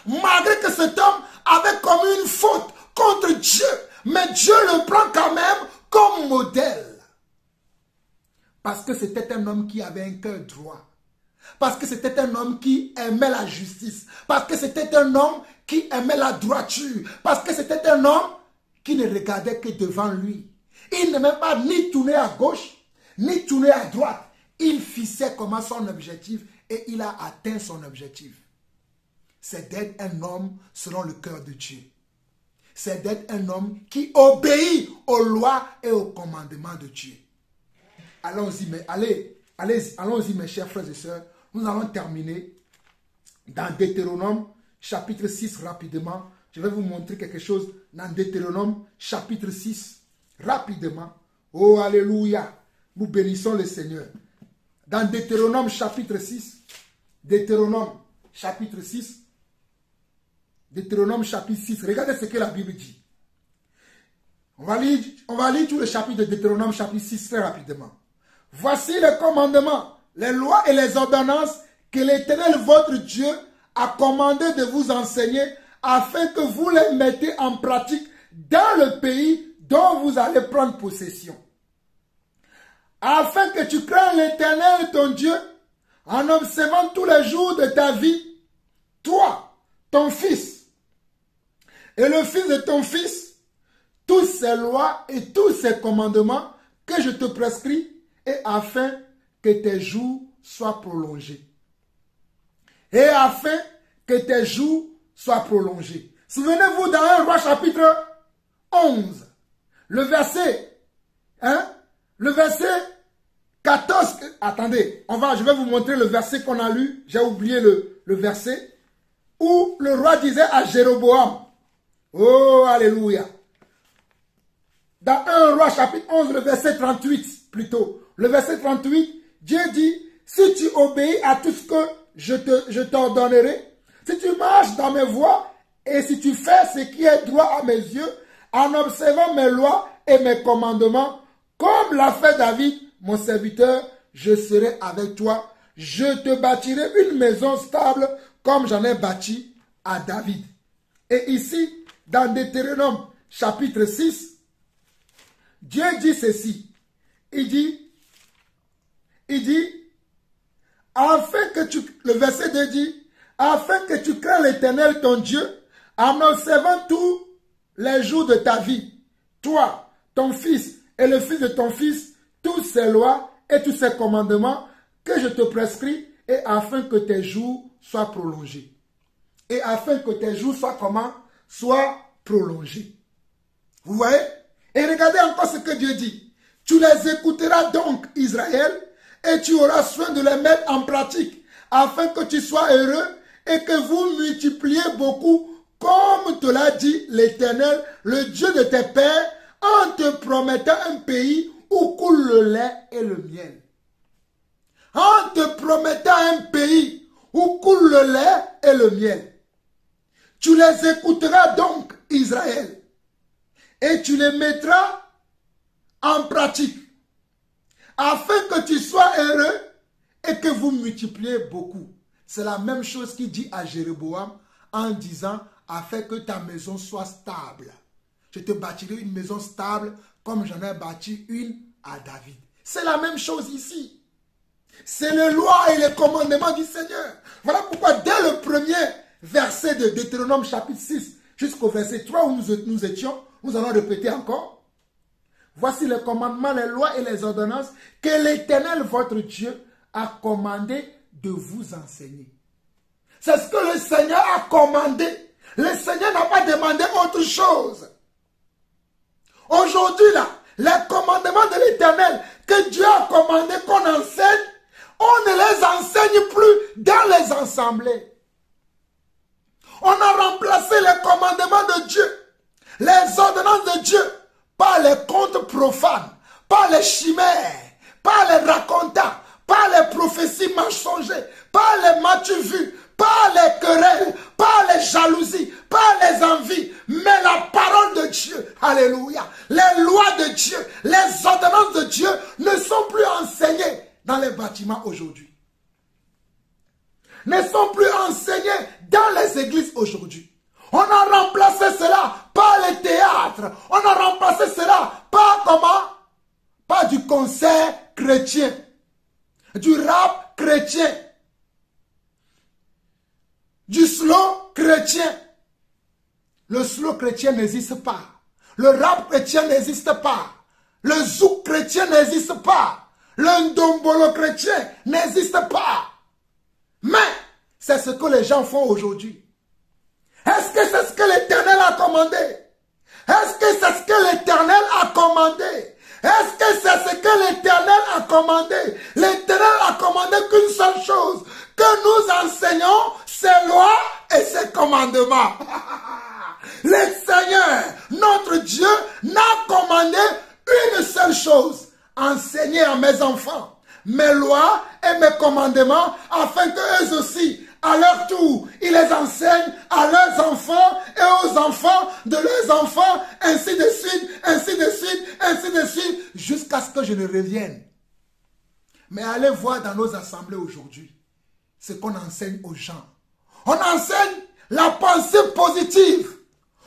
Malgré que cet homme avait commis une faute contre Dieu, mais Dieu le prend quand même comme modèle. Parce que c'était un homme qui avait un cœur droit. Parce que c'était un homme qui aimait la justice. Parce que c'était un homme qui aimait la droiture. Parce que c'était un homme qui ne regardait que devant lui. Il ne même pas ni tourner à gauche, ni tourner à droite. Il fixait comment son objectif et il a atteint son objectif. C'est d'être un homme selon le cœur de Dieu. C'est d'être un homme qui obéit aux lois et aux commandements de Dieu. Allons-y, mais allons-y, mes chers frères et sœurs. Nous allons terminer dans Deutéronome chapitre 6 rapidement. Je vais vous montrer quelque chose dans Deutéronome chapitre 6 rapidement. Oh, alléluia. Nous bénissons le Seigneur. Dans Deutéronome chapitre 6, Deutéronome chapitre 6, regardez ce que la Bible dit. On va lire tout le chapitre de Deutéronome chapitre 6 très rapidement. Voici les commandements, les lois et les ordonnances que l'Éternel votre Dieu a commandé de vous enseigner afin que vous les mettez en pratique dans le pays dont vous allez prendre possession. Afin que tu craignes l'Éternel ton Dieu en observant tous les jours de ta vie, toi, ton fils et le fils de ton fils, toutes ces lois et tous ces commandements que je te prescris, et afin que tes jours soient prolongés. Et afin que tes jours soient prolongés. Souvenez-vous dans 1 Roi chapitre 11, le verset 14. Attendez, je vais vous montrer le verset qu'on a lu. J'ai oublié le verset où le roi disait à Jéroboam, oh, alléluia. Dans 1 Roi chapitre 11, le verset 38, plutôt. Le verset 38, Dieu dit, si tu obéis à tout ce que je t'ordonnerai, si tu marches dans mes voies et si tu fais ce qui est droit à mes yeux, en observant mes lois et mes commandements, comme l'a fait David, mon serviteur, je serai avec toi. Je te bâtirai une maison stable comme j'en ai bâti à David. Et ici, dans Deutéronome chapitre 6, Dieu dit ceci. Il dit, afin que le verset 2 dit, afin que tu crains l'Éternel ton Dieu, en observant tous les jours de ta vie, toi, ton fils et le fils de ton fils toutes ces lois et tous ces commandements que je te prescris, et afin que tes jours soient prolongés. Et afin que tes jours soient comment? Soient prolongés. Vous voyez? Et regardez encore ce que Dieu dit. Tu les écouteras donc, Israël, et tu auras soin de les mettre en pratique, afin que tu sois heureux et que vous multipliez beaucoup, comme te l'a dit l'Éternel, le Dieu de tes pères, en te promettant un pays où coule le lait et le miel. En te promettant un pays où coule le lait et le miel. Tu les écouteras donc, Israël, et tu les mettras en pratique, afin que tu sois heureux et que vous multipliez beaucoup. C'est la même chose qu'il dit à Jéroboam en disant, afin que ta maison soit stable. Je te bâtirai une maison stable comme j'en ai bâti une à David. C'est la même chose ici. C'est les lois et les commandements du Seigneur. Voilà pourquoi dès le premier verset de Deutéronome chapitre 6 jusqu'au verset 3 où nous étions, nous allons répéter encore. Voici les commandements, les lois et les ordonnances que l'Éternel, votre Dieu, a commandé de vous enseigner. C'est ce que le Seigneur a commandé. Le Seigneur n'a pas demandé autre chose. Aujourd'hui, là, les commandements de l'Éternel que Dieu a commandé qu'on enseigne, on ne les enseigne plus dans les assemblées. On a remplacé les commandements de Dieu, les ordonnances de Dieu, par les contes profanes, par les chimères, par les racontants, par les prophéties mensongères, par les m'as-tu vu, par les querelles, par les jalousies, par les envies. Mais la parole de Dieu, alléluia, les lois de Dieu, les ordonnances de Dieu ne sont plus enseignées dans les bâtiments aujourd'hui. Ne sont plus enseignées dans les églises aujourd'hui. On a remplacé cela par les théâtres. On a remplacé cela par comment? Par du concert chrétien. Du rap chrétien. Du slow chrétien. Le slow chrétien n'existe pas. Le rap chrétien n'existe pas. Le zouk chrétien n'existe pas. Le ndombolo chrétien n'existe pas. Mais c'est ce que les gens font aujourd'hui. Est-ce que c'est ce que l'Éternel a commandé? Est-ce que c'est ce que l'Éternel a commandé? Est-ce que c'est ce que l'Éternel a commandé? L'Éternel a commandé qu'une seule chose, que nous enseignons ses lois et ses commandements. Le Seigneur, notre Dieu, n'a commandé une seule chose, enseigner à mes enfants mes lois et mes commandements, afin qu'eux aussi, à leur tour, ils les enseignent à leurs enfants et aux enfants de leurs enfants, ainsi de suite, ainsi de suite, ainsi de suite, jusqu'à ce que je ne revienne. Mais allez voir dans nos assemblées aujourd'hui ce qu'on enseigne aux gens. On enseigne la pensée positive.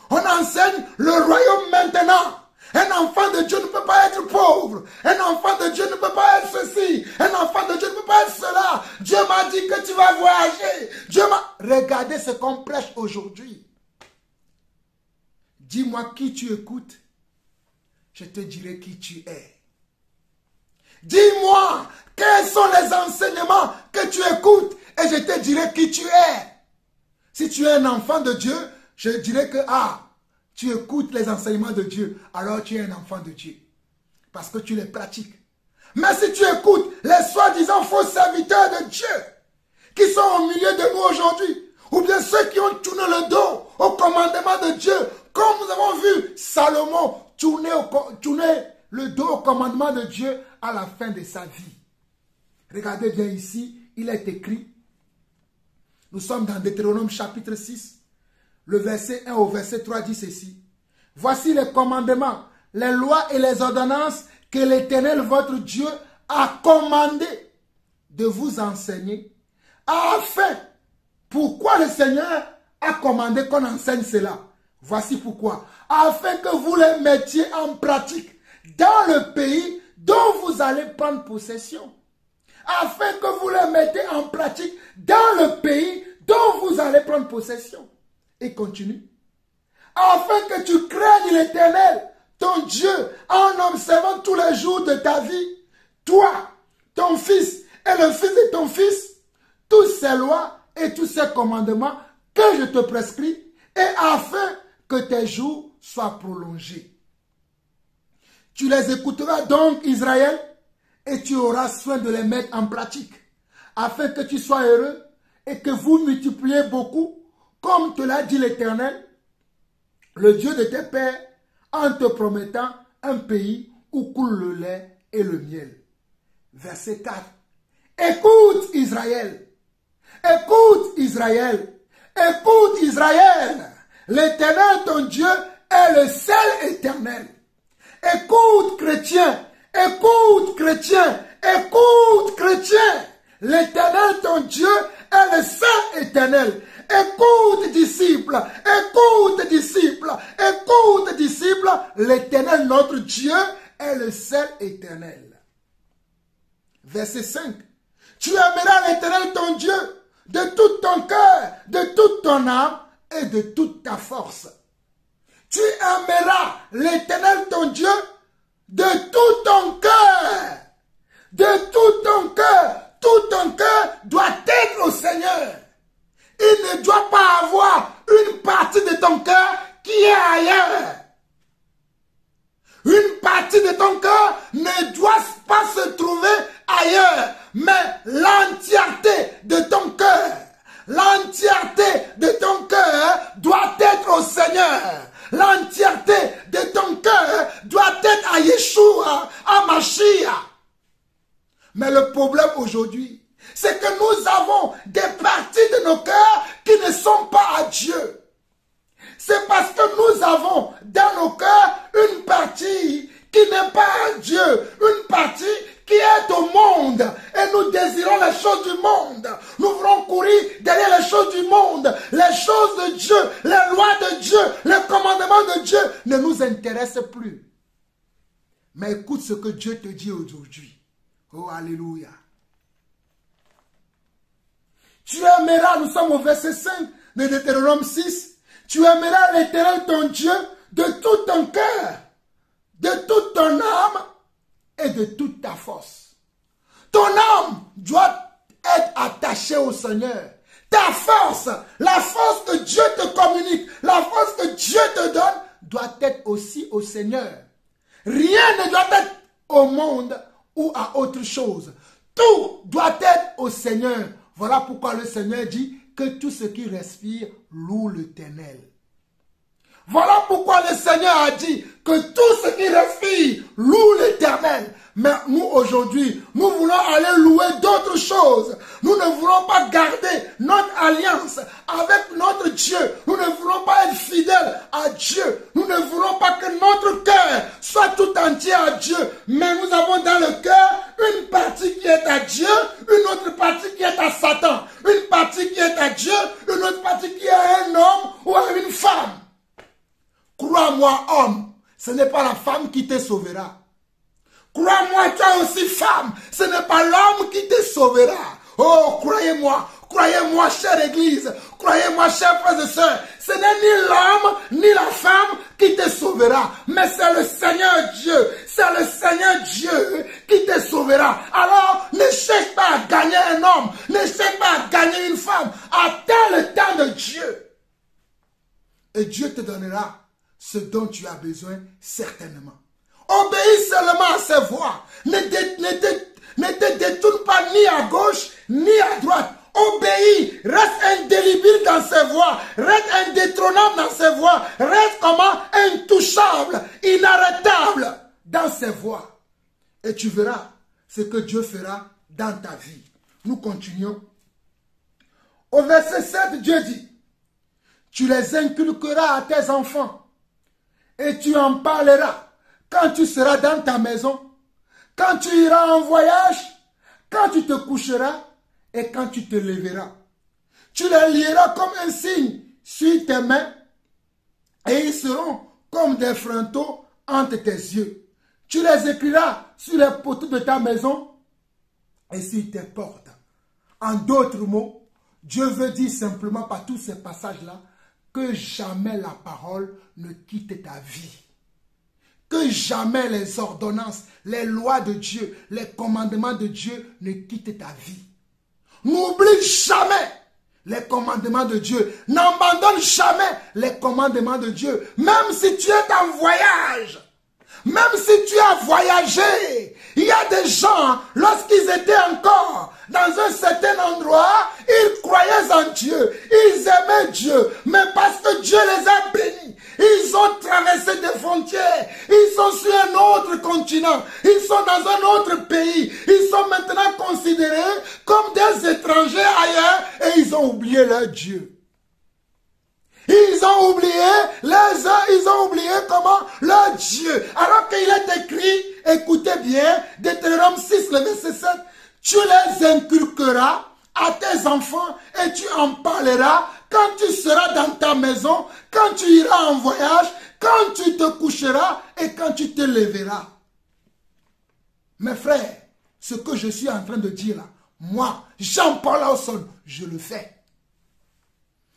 On enseigne le royaume maintenant. Un enfant de Dieu ne peut pas être pauvre. Un enfant de Dieu ne peut pas être ceci. Un enfant de Dieu ne peut pas être cela. Dieu m'a dit que tu vas voyager. Regardez ce qu'on prêche aujourd'hui. Dis-moi qui tu écoutes. Je te dirai qui tu es. Dis-moi quels sont les enseignements que tu écoutes et je te dirai qui tu es. Si tu es un enfant de Dieu, je dirais que tu écoutes les enseignements de Dieu, alors tu es un enfant de Dieu. Parce que tu les pratiques. Mais si tu écoutes les soi-disant faux serviteurs de Dieu, qui sont au milieu de nous aujourd'hui, ou bien ceux qui ont tourné le dos au commandement de Dieu, comme nous avons vu Salomon tourner le dos au commandement de Dieu à la fin de sa vie. Regardez bien ici, il est écrit, nous sommes dans Deutéronome chapitre 6, le verset 1 au verset 3 dit ceci. Voici les commandements, les lois et les ordonnances que l'Éternel votre Dieu a commandé de vous enseigner. Afin, pourquoi le Seigneur a commandé qu'on enseigne cela? Voici pourquoi. Afin que vous les mettiez en pratique dans le pays dont vous allez prendre possession. Afin que vous les mettez en pratique dans le pays dont vous allez prendre possession. Et continue. Afin que tu craignes l'Éternel, ton Dieu en observant tous les jours de ta vie, toi, ton fils et le fils de ton fils, toutes ces lois et tous ces commandements que je te prescris, et afin que tes jours soient prolongés. Tu les écouteras donc, Israël, et tu auras soin de les mettre en pratique, afin que tu sois heureux et que vous multipliez beaucoup, comme te l'a dit l'Éternel, le Dieu de tes pères, en te promettant un pays où coule le lait et le miel. Verset 4. Écoute Israël, écoute Israël, écoute Israël, l'Éternel ton Dieu est le seul éternel. Écoute chrétien, écoute chrétien, écoute chrétien, l'Éternel ton Dieu est le seul éternel. Écoute disciple, écoute disciple, écoute disciple, l'Éternel notre Dieu est le seul éternel. Verset 5. Tu aimeras l'Éternel ton Dieu de tout ton cœur, de toute ton âme et de toute ta force. Tu aimeras l'Éternel ton Dieu de tout ton cœur. De tout ton cœur. Tout ton cœur doit être au Seigneur. Il ne doit pas avoir une partie de ton cœur qui est ailleurs. Une partie de ton cœur ne doit pas se trouver ailleurs, mais l'entièreté de ton cœur, l'entièreté de ton cœur doit être au Seigneur. L'entièreté de ton cœur doit être à Yeshua, à Mashiach. Mais le problème aujourd'hui, c'est que nous avons des parties de nos cœurs qui ne sont pas à Dieu. C'est parce que nous avons dans nos cœurs une partie qui n'est pas à Dieu, une partie qui est au monde. Et nous désirons les choses du monde. Nous voulons courir derrière les choses du monde. Les choses de Dieu, les lois de Dieu, les commandements de Dieu ne nous intéressent plus. Mais écoute ce que Dieu te dit aujourd'hui. Oh, alléluia. Tu aimeras, nous sommes au verset 5 de Deutéronome 6, tu aimeras l'Éternel ton Dieu de tout ton cœur, de toute ton âme et de toute ta force. Ton âme doit être attachée au Seigneur. Ta force, la force que Dieu te communique, la force que Dieu te donne, doit être aussi au Seigneur. Rien ne doit être au monde ou à autre chose. Tout doit être au Seigneur. Voilà pourquoi le Seigneur dit que tout ce qui respire loue l'Éternel. Voilà pourquoi le Seigneur a dit que tout ce qui respire loue l'Éternel. Mais nous aujourd'hui, nous voulons aller louer d'autres choses. Nous ne voulons pas garder notre alliance avec notre Dieu. Nous ne voulons pas être fidèles à Dieu. Nous ne voulons pas que notre cœur soit tout entier à Dieu. Mais nous avons dans le cœur une partie qui est à Dieu, une autre partie qui est à Satan. Une partie qui est à Dieu, une autre partie qui est à un homme ou à une femme. Crois-moi, homme, ce n'est pas la femme qui te sauvera. Crois-moi, toi aussi, femme, ce n'est pas l'homme qui te sauvera. Oh, croyez-moi, chère Église, croyez-moi, chers frères et sœurs, ce n'est ni l'homme ni la femme qui te sauvera, mais c'est le Seigneur Dieu, c'est le Seigneur Dieu qui te sauvera. Alors, ne cherche pas à gagner un homme, ne cherche pas à gagner une femme, attends le temps de Dieu. Et Dieu te donnera ce dont tu as besoin certainement. Obéis seulement à ses voix. Ne te détourne pas ni à gauche ni à droite. Obéis. Reste indélébile dans ses voix. Reste indétrônable dans ses voix. Reste comment? Intouchable, inarrêtable dans ses voix. Et tu verras ce que Dieu fera dans ta vie. Nous continuons. Au verset 7, Dieu dit, tu les inculqueras à tes enfants et tu en parleras quand tu seras dans ta maison, quand tu iras en voyage, quand tu te coucheras et quand tu te lèveras. Tu les lieras comme un signe sur tes mains et ils seront comme des frontaux entre tes yeux. Tu les écriras sur les poteaux de ta maison et sur tes portes. En d'autres mots, Dieu veut dire simplement par tous ces passages-là que jamais la parole ne quitte ta vie. que jamais les ordonnances, les lois de Dieu, les commandements de Dieu ne quittent ta vie. N'oublie jamais les commandements de Dieu. N'abandonne jamais les commandements de Dieu. Même si tu es en voyage, même si tu as voyagé, il y a des gens, lorsqu'ils étaient encore dans un certain endroit, ils croyaient en Dieu, ils aimaient Dieu, mais parce que Dieu les a bénis, ils ont traversé des frontières, ils sont sur un autre continent, ils sont dans un autre pays, ils sont maintenant considérés comme des étrangers ailleurs et ils ont oublié leur Dieu. Ils ont oublié ils ont oublié comment leur Dieu. Alors qu'il est écrit, écoutez bien, Deutéronome 6, le verset 7, tu les inculqueras à tes enfants et tu en parleras quand tu seras dans ta maison, quand tu iras en voyage, quand tu te coucheras et quand tu te lèveras. Mes frères, ce que je suis en train de dire là, moi, Jean-Paul Lawson, je le fais.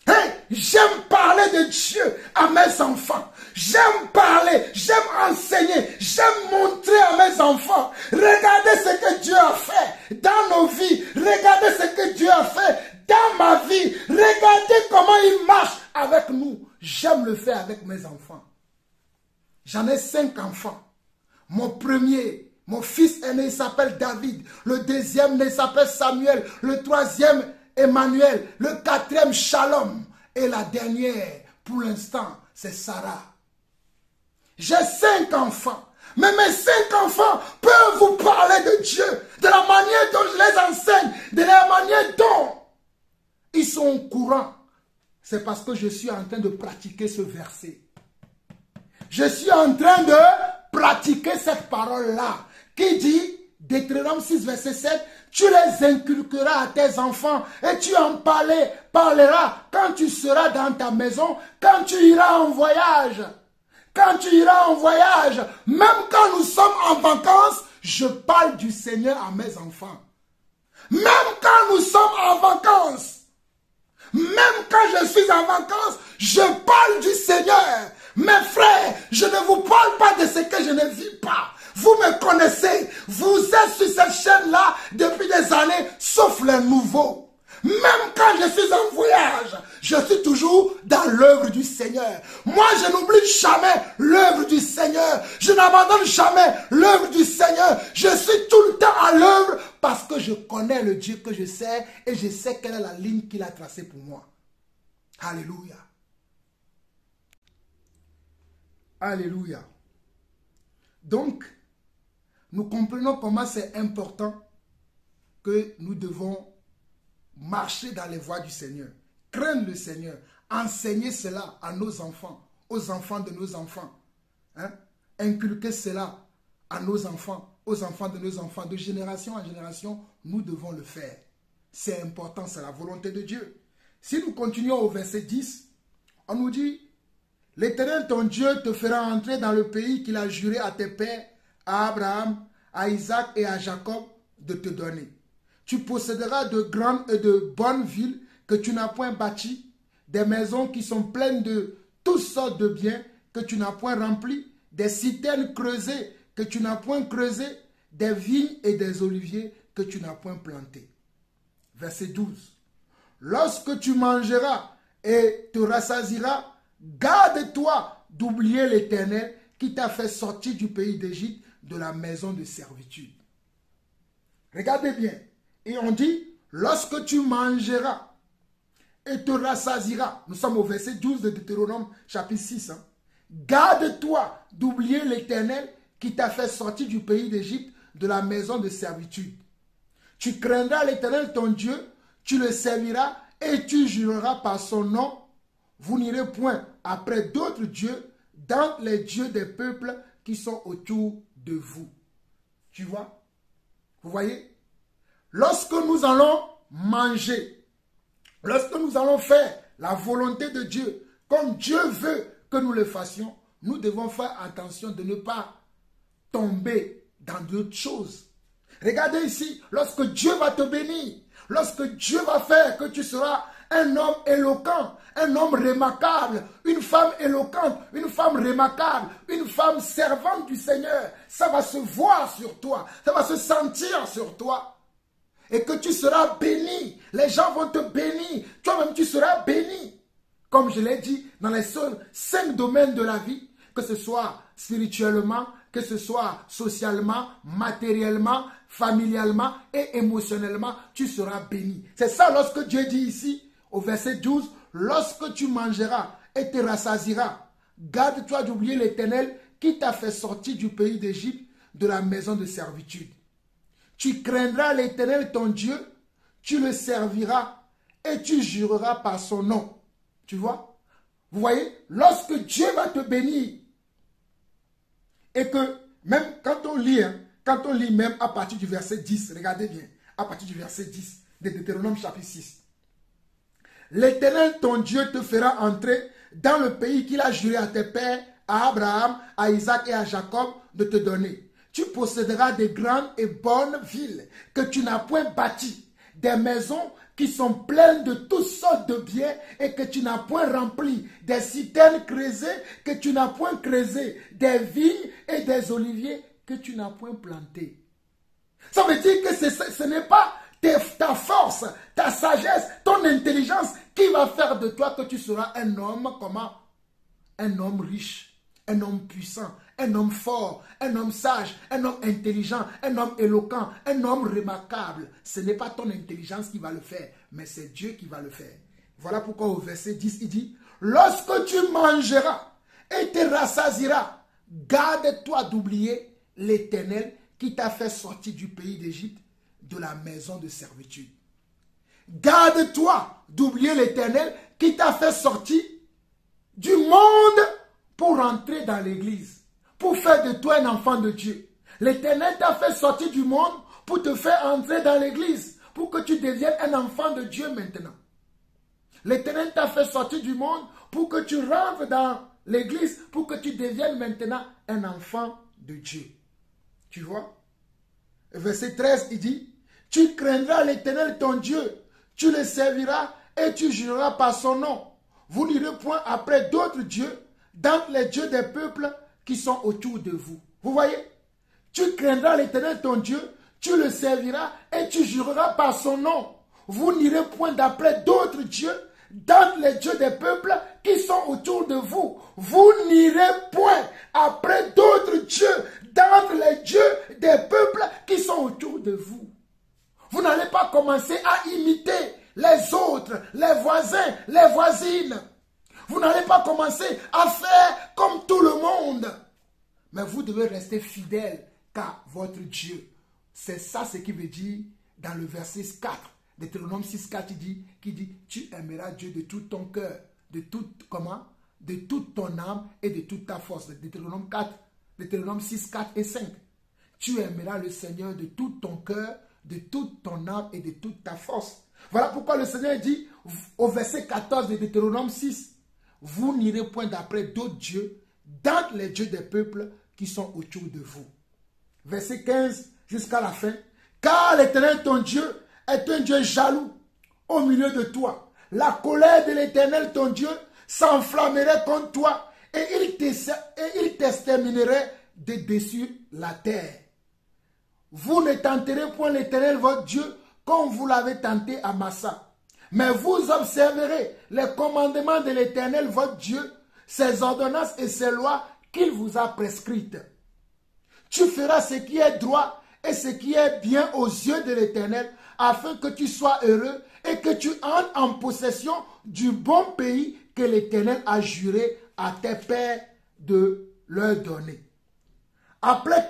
Hey, j'aime parler de Dieu à mes enfants. J'aime parler, j'aime enseigner, j'aime montrer à mes enfants. Regardez ce que Dieu a fait dans nos vies. Regardez ce que Dieu a fait dans ma vie. Regardez comment il marche avec nous. J'aime le faire avec mes enfants. J'en ai 5 enfants. Mon premier, mon fils aîné, il s'appelle David. Le deuxième, il s'appelle Samuel. Le troisième, Emmanuel. Le quatrième, Shalom. Et la dernière, pour l'instant, c'est Sarah. J'ai 5 enfants. Mais mes 5 enfants peuvent vous parler de Dieu, de la manière dont je les enseigne, de la manière dont ils sont au courant. C'est parce que je suis en train de pratiquer ce verset. Je suis en train de pratiquer cette parole-là qui dit, Deutéronome 6, verset 7, tu les inculqueras à tes enfants et tu en parleras quand tu seras dans ta maison, quand tu iras en voyage. Quand tu iras en voyage, même quand nous sommes en vacances, je parle du Seigneur à mes enfants. Même quand nous sommes en vacances, même quand je suis en vacances, je parle du Seigneur. Mes frères, je ne vous parle pas de ce que je ne vis pas. Vous me connaissez, vous êtes sur cette chaîne-là depuis des années, sauf les nouveaux. Même quand je suis en voyage, je suis toujours dans l'œuvre du Seigneur. Moi, je n'oublie jamais l'œuvre du Seigneur. Je n'abandonne jamais l'œuvre du Seigneur. Je suis tout le temps à l'œuvre parce que je connais le Dieu que je sais et je sais quelle est la ligne qu'il a tracée pour moi. Alléluia. Alléluia. Donc, nous comprenons comment c'est important que nous devons marcher dans les voies du Seigneur, craindre le Seigneur, enseigner cela à nos enfants, aux enfants de nos enfants, hein? Inculquer cela à nos enfants, aux enfants de nos enfants, de génération en génération, nous devons le faire. C'est important, c'est la volonté de Dieu. Si nous continuons au verset 10, on nous dit, l'Éternel ton Dieu te fera entrer dans le pays qu'il a juré à tes pères, à Abraham, à Isaac et à Jacob de te donner. Tu posséderas de grandes et de bonnes villes que tu n'as point bâties, des maisons qui sont pleines de toutes sortes de biens que tu n'as point remplies, des citernes creusées que tu n'as point creusées, des vignes et des oliviers que tu n'as point plantés. Verset 12. Lorsque tu mangeras et te rassasieras, garde-toi d'oublier l'Éternel qui t'a fait sortir du pays d'Égypte, de la maison de servitude. Regardez bien. Et on dit, lorsque tu mangeras et te rassasieras, nous sommes au verset 12 de Deutéronome chapitre 6, hein. Garde-toi d'oublier l'Éternel qui t'a fait sortir du pays d'Égypte, de la maison de servitude. Tu craindras l'Éternel ton Dieu, tu le serviras et tu jureras par son nom. Vous n'irez point après d'autres dieux dans les dieux des peuples qui sont autour de vous. Tu vois? Vous voyez? Lorsque nous allons manger, lorsque nous allons faire la volonté de Dieu, comme Dieu veut que nous le fassions, nous devons faire attention de ne pas tomber dans d'autres choses. Regardez ici, lorsque Dieu va te bénir, lorsque Dieu va faire que tu seras un homme éloquent, un homme remarquable, une femme éloquente, une femme remarquable, une femme servante du Seigneur. Ça va se voir sur toi, ça va se sentir sur toi. Et que tu seras béni. Les gens vont te bénir. Toi-même, tu seras béni. Comme je l'ai dit, dans les 5 domaines de la vie, que ce soit spirituellement, que ce soit socialement, matériellement, familialement et émotionnellement, tu seras béni. C'est ça lorsque Dieu dit ici, au verset 12, lorsque tu mangeras et te rassasieras, garde-toi d'oublier l'Éternel qui t'a fait sortir du pays d'Égypte, de la maison de servitude. Tu craindras l'Éternel ton Dieu, tu le serviras et tu jureras par son nom. Tu vois? Vous voyez? Lorsque Dieu va te bénir, et que même quand on lit même à partir du verset 10, regardez bien, à partir du verset 10 de Deutéronome chapitre 6. L'Éternel ton Dieu te fera entrer dans le pays qu'il a juré à tes pères, à Abraham, à Isaac et à Jacob de te donner. Tu posséderas des grandes et bonnes villes que tu n'as point bâties, des maisons qui sont pleines de toutes sortes de biens et que tu n'as point rempli, des citernes creusées que tu n'as point creusées, des vignes et des oliviers que tu n'as point plantés. Ça veut dire que ce n'est pas ta force, ta sagesse, ton intelligence qui va faire de toi que tu seras un homme, comment? Un homme riche, un homme puissant, un homme fort, un homme sage, un homme intelligent, un homme éloquent, un homme remarquable. Ce n'est pas ton intelligence qui va le faire, mais c'est Dieu qui va le faire. Voilà pourquoi au verset 10, il dit, lorsque tu mangeras et te rassasieras, garde-toi d'oublier l'Éternel qui t'a fait sortir du pays d'Égypte, de la maison de servitude. Garde-toi d'oublier l'Éternel qui t'a fait sortir du monde pour entrer dans l'église, pour faire de toi un enfant de Dieu. L'Éternel t'a fait sortir du monde pour te faire entrer dans l'église, pour que tu deviennes un enfant de Dieu maintenant. L'Éternel t'a fait sortir du monde pour que tu rentres dans l'église, pour que tu deviennes maintenant un enfant de Dieu. Tu vois? Verset 13, il dit, tu craindras l'Éternel ton Dieu, tu le serviras et tu jureras par son nom. Vous n'irez point après d'autres dieux dans les dieux des peuples qui sont autour de vous. Vous voyez? Tu craindras l'Éternel ton Dieu, tu le serviras et tu jureras par son nom. Vous n'irez point d'après d'autres dieux dans les dieux des peuples qui sont autour de vous. Vous n'irez point après d'autres dieux dans les dieux des peuples qui sont autour de vous. Vous n'allez pas commencer à imiter les autres, les voisins, les voisines. Vous n'allez pas commencer à faire comme tout le monde. Mais vous devez rester fidèle qu'à votre Dieu. C'est ça ce qui veut dire dans le verset 4. Deutéronome 6, 4, qui dit, tu aimeras Dieu de tout ton cœur, de toute ton âme et de toute ta force. Deutéronome 6, 4 et 5. Tu aimeras le Seigneur de tout ton cœur, de toute ton âme et de toute ta force. Voilà pourquoi le Seigneur dit au verset 14 de Deutéronome 6, vous n'irez point d'après d'autres dieux dans les dieux des peuples qui sont autour de vous. Verset 15 jusqu'à la fin. Car l'Éternel ton Dieu est un Dieu jaloux au milieu de toi. La colère de l'Éternel ton Dieu s'enflammerait contre toi et il t'exterminerait de dessus la terre. Vous ne tenterez point l'Éternel votre Dieu comme vous l'avez tenté à Massa. Mais vous observerez les commandements de l'Éternel votre Dieu, ses ordonnances et ses lois qu'il vous a prescrites. Tu feras ce qui est droit et ce qui est bien aux yeux de l'Éternel, afin que tu sois heureux et que tu entres en possession du bon pays que l'Éternel a juré à tes pères de leur donner. Après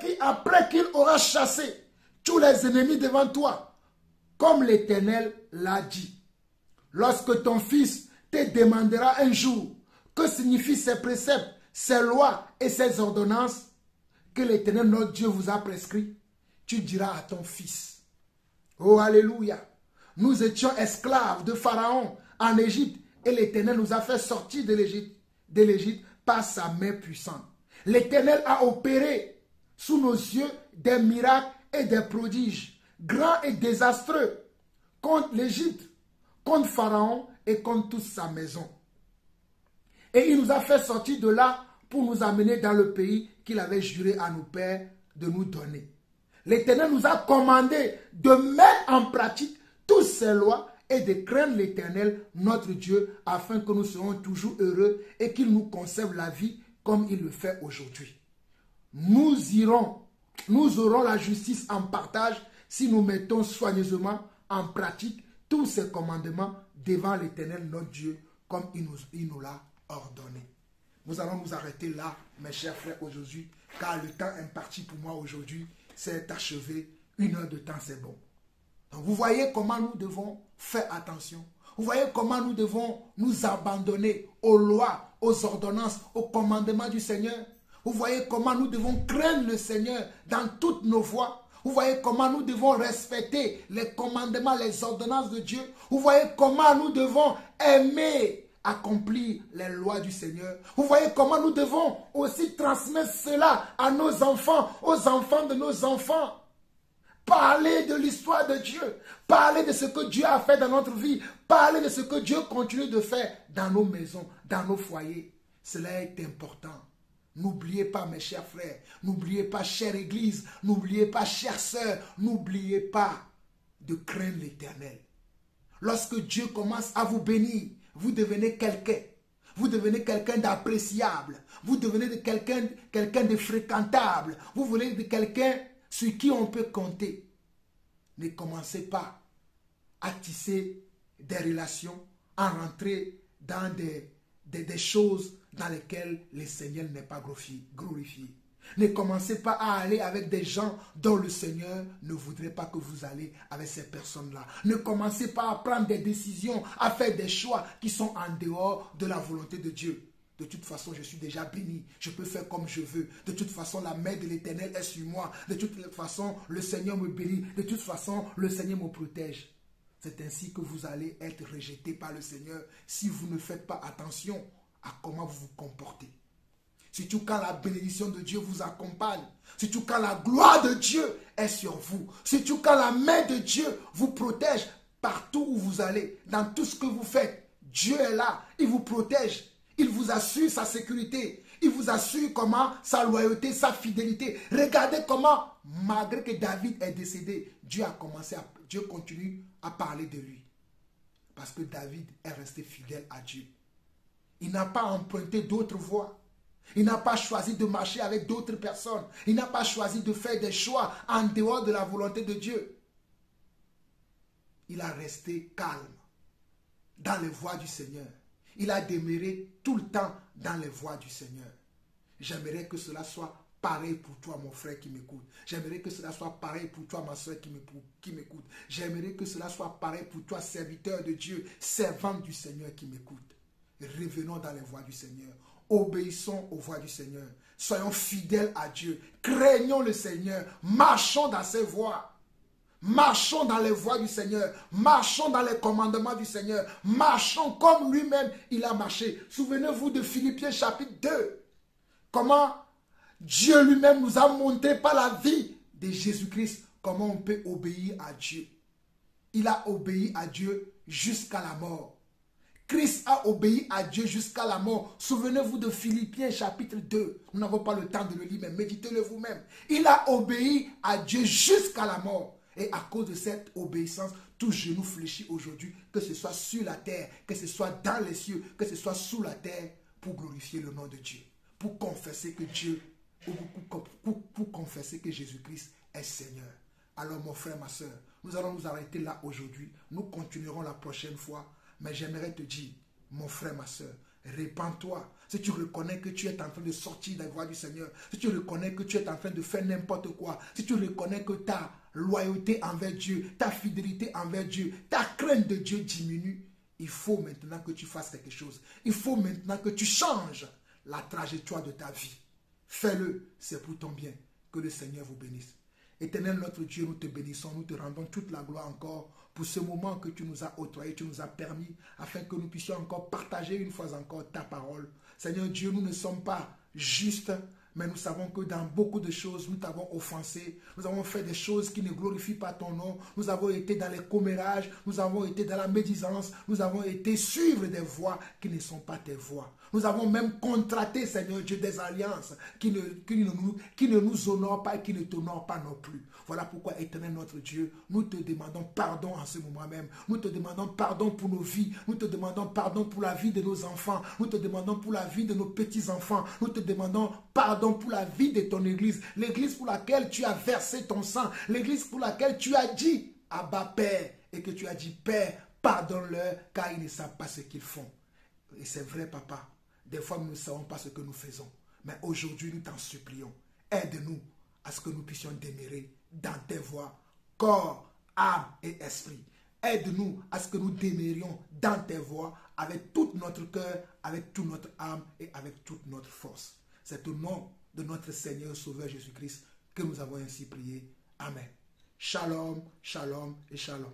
qu'il aura chassé tous les ennemis devant toi, comme l'Éternel l'a dit. Lorsque ton fils te demandera un jour que signifient ces préceptes, ces lois et ces ordonnances que l'Éternel notre Dieu vous a prescrits, tu diras à ton fils, oh alléluia, nous étions esclaves de Pharaon en Égypte et l'Éternel nous a fait sortir de l'Égypte par sa main puissante. L'Éternel a opéré sous nos yeux des miracles et des prodiges, grands et désastreux, contre l'Égypte, contre Pharaon et contre toute sa maison. Et il nous a fait sortir de là pour nous amener dans le pays qu'il avait juré à nos pères de nous donner. L'Éternel nous a commandé de mettre en pratique toutes ces lois et de craindre l'Éternel, notre Dieu, afin que nous soyons toujours heureux et qu'il nous conserve la vie comme il le fait aujourd'hui. Nous aurons la justice en partage si nous mettons soigneusement en pratique tous ces commandements devant l'Éternel, notre Dieu, comme il nous l'a ordonné. Nous allons nous arrêter là, mes chers frères, aujourd'hui, car le temps imparti pour moi aujourd'hui s'est achevé. 1 heure de temps, c'est bon. Donc, vous voyez comment nous devons faire attention. Vous voyez comment nous devons nous abandonner aux lois, aux ordonnances, aux commandements du Seigneur. Vous voyez comment nous devons craindre le Seigneur dans toutes nos voies. Vous voyez comment nous devons respecter les commandements, les ordonnances de Dieu. Vous voyez comment nous devons aimer accomplir les lois du Seigneur. Vous voyez comment nous devons aussi transmettre cela à nos enfants, aux enfants de nos enfants. Parler de l'histoire de Dieu. Parler de ce que Dieu a fait dans notre vie. Parler de ce que Dieu continue de faire dans nos maisons, dans nos foyers. Cela est important. N'oubliez pas, mes chers frères. N'oubliez pas, chère Église. N'oubliez pas, chère sœur. N'oubliez pas de craindre l'Éternel. Lorsque Dieu commence à vous bénir, vous devenez quelqu'un. Vous devenez quelqu'un d'appréciable. Vous devenez quelqu'un de fréquentable. Vous devenez de quelqu'un sur qui on peut compter. Ne commencez pas à tisser des relations, à rentrer dans des choses dans lesquelles le Seigneur n'est pas glorifié. Ne commencez pas à aller avec des gens dont le Seigneur ne voudrait pas que vous alliez avec ces personnes-là. Ne commencez pas à prendre des décisions, à faire des choix qui sont en dehors de la volonté de Dieu. De toute façon, je suis déjà béni. Je peux faire comme je veux. De toute façon, la main de l'Éternel est sur moi. De toute façon, le Seigneur me bénit. De toute façon, le Seigneur me protège. C'est ainsi que vous allez être rejeté par le Seigneur si vous ne faites pas attention à comment vous vous comportez. Surtout quand la bénédiction de Dieu vous accompagne. Surtout quand la gloire de Dieu est sur vous. Surtout quand la main de Dieu vous protège partout où vous allez. Dans tout ce que vous faites, Dieu est là. Il vous protège. Il vous assure sa sécurité. Il vous assure comment sa loyauté, sa fidélité. Regardez comment, malgré que David est décédé, Dieu continue à parler de lui. Parce que David est resté fidèle à Dieu. Il n'a pas emprunté d'autres voies. Il n'a pas choisi de marcher avec d'autres personnes. Il n'a pas choisi de faire des choix en dehors de la volonté de Dieu. Il a resté calme dans les voies du Seigneur. Il a demeuré tout le temps dans les voies du Seigneur. J'aimerais que cela soit pareil pour toi, mon frère qui m'écoute. J'aimerais que cela soit pareil pour toi, ma soeur qui m'écoute. J'aimerais que cela soit pareil pour toi, serviteur de Dieu, servante du Seigneur qui m'écoute. Revenons dans les voies du Seigneur. Obéissons aux voies du Seigneur. Soyons fidèles à Dieu. Craignons le Seigneur. Marchons dans ses voies. Marchons dans les voies du Seigneur. Marchons dans les commandements du Seigneur. Marchons comme lui-même il a marché. Souvenez-vous de Philippiens chapitre 2. Comment Dieu lui-même nous a montré par la vie de Jésus-Christ comment on peut obéir à Dieu. Il a obéi à Dieu jusqu'à la mort. Christ a obéi à Dieu jusqu'à la mort. Souvenez-vous de Philippiens chapitre 2. Nous n'avons pas le temps de le lire, mais méditez-le vous-même. Il a obéi à Dieu jusqu'à la mort. Et à cause de cette obéissance, tout genou fléchit aujourd'hui, que ce soit sur la terre, que ce soit dans les cieux, que ce soit sous la terre, pour glorifier le nom de Dieu. Pour confesser que Dieu, pour confesser que Jésus-Christ est Seigneur. Alors mon frère, ma soeur, nous allons nous arrêter là aujourd'hui. Nous continuerons la prochaine fois. Mais j'aimerais te dire, mon frère, ma soeur, répands-toi. Si tu reconnais que tu es en train de sortir des voies du Seigneur, si tu reconnais que tu es en train de faire n'importe quoi, si tu reconnais que ta loyauté envers Dieu, ta fidélité envers Dieu, ta crainte de Dieu diminue, il faut maintenant que tu fasses quelque chose. Il faut maintenant que tu changes la trajectoire de ta vie. Fais-le, c'est pour ton bien. Que le Seigneur vous bénisse. Éternel notre Dieu, nous te bénissons, nous te rendons toute la gloire encore pour ce moment que tu nous as octroyé, tu nous as permis, afin que nous puissions encore partager une fois encore ta parole. Seigneur Dieu, nous ne sommes pas justes, Mais nous savons que dans beaucoup de choses, nous t'avons offensé. Nous avons fait des choses qui ne glorifient pas ton nom. Nous avons été dans les commérages. Nous avons été dans la médisance. Nous avons été suivre des voies qui ne sont pas tes voies. Nous avons même contracté, Seigneur Dieu, des alliances qui ne nous honorent pas et qui ne t'honorent pas non plus. Voilà pourquoi, Éternel notre Dieu, nous te demandons pardon en ce moment même. Nous te demandons pardon pour nos vies. Nous te demandons pardon pour la vie de nos enfants. Nous te demandons pour la vie de nos petits-enfants. Nous te demandons pardon pour la vie de ton église. L'église pour laquelle tu as versé ton sang. L'église pour laquelle tu as dit, Abba Père, et que tu as dit, Père, pardonne-leur car ils ne savent pas ce qu'ils font. Et c'est vrai, papa. Des fois, nous ne savons pas ce que nous faisons. Mais aujourd'hui, nous t'en supplions. Aide-nous à ce que nous puissions demeurer dans tes voies, corps, âme et esprit. Aide-nous à ce que nous demeurions dans tes voies avec tout notre cœur, avec toute notre âme et avec toute notre force. C'est au nom de notre Seigneur Sauveur Jésus-Christ que nous avons ainsi prié. Amen. Shalom, shalom et shalom.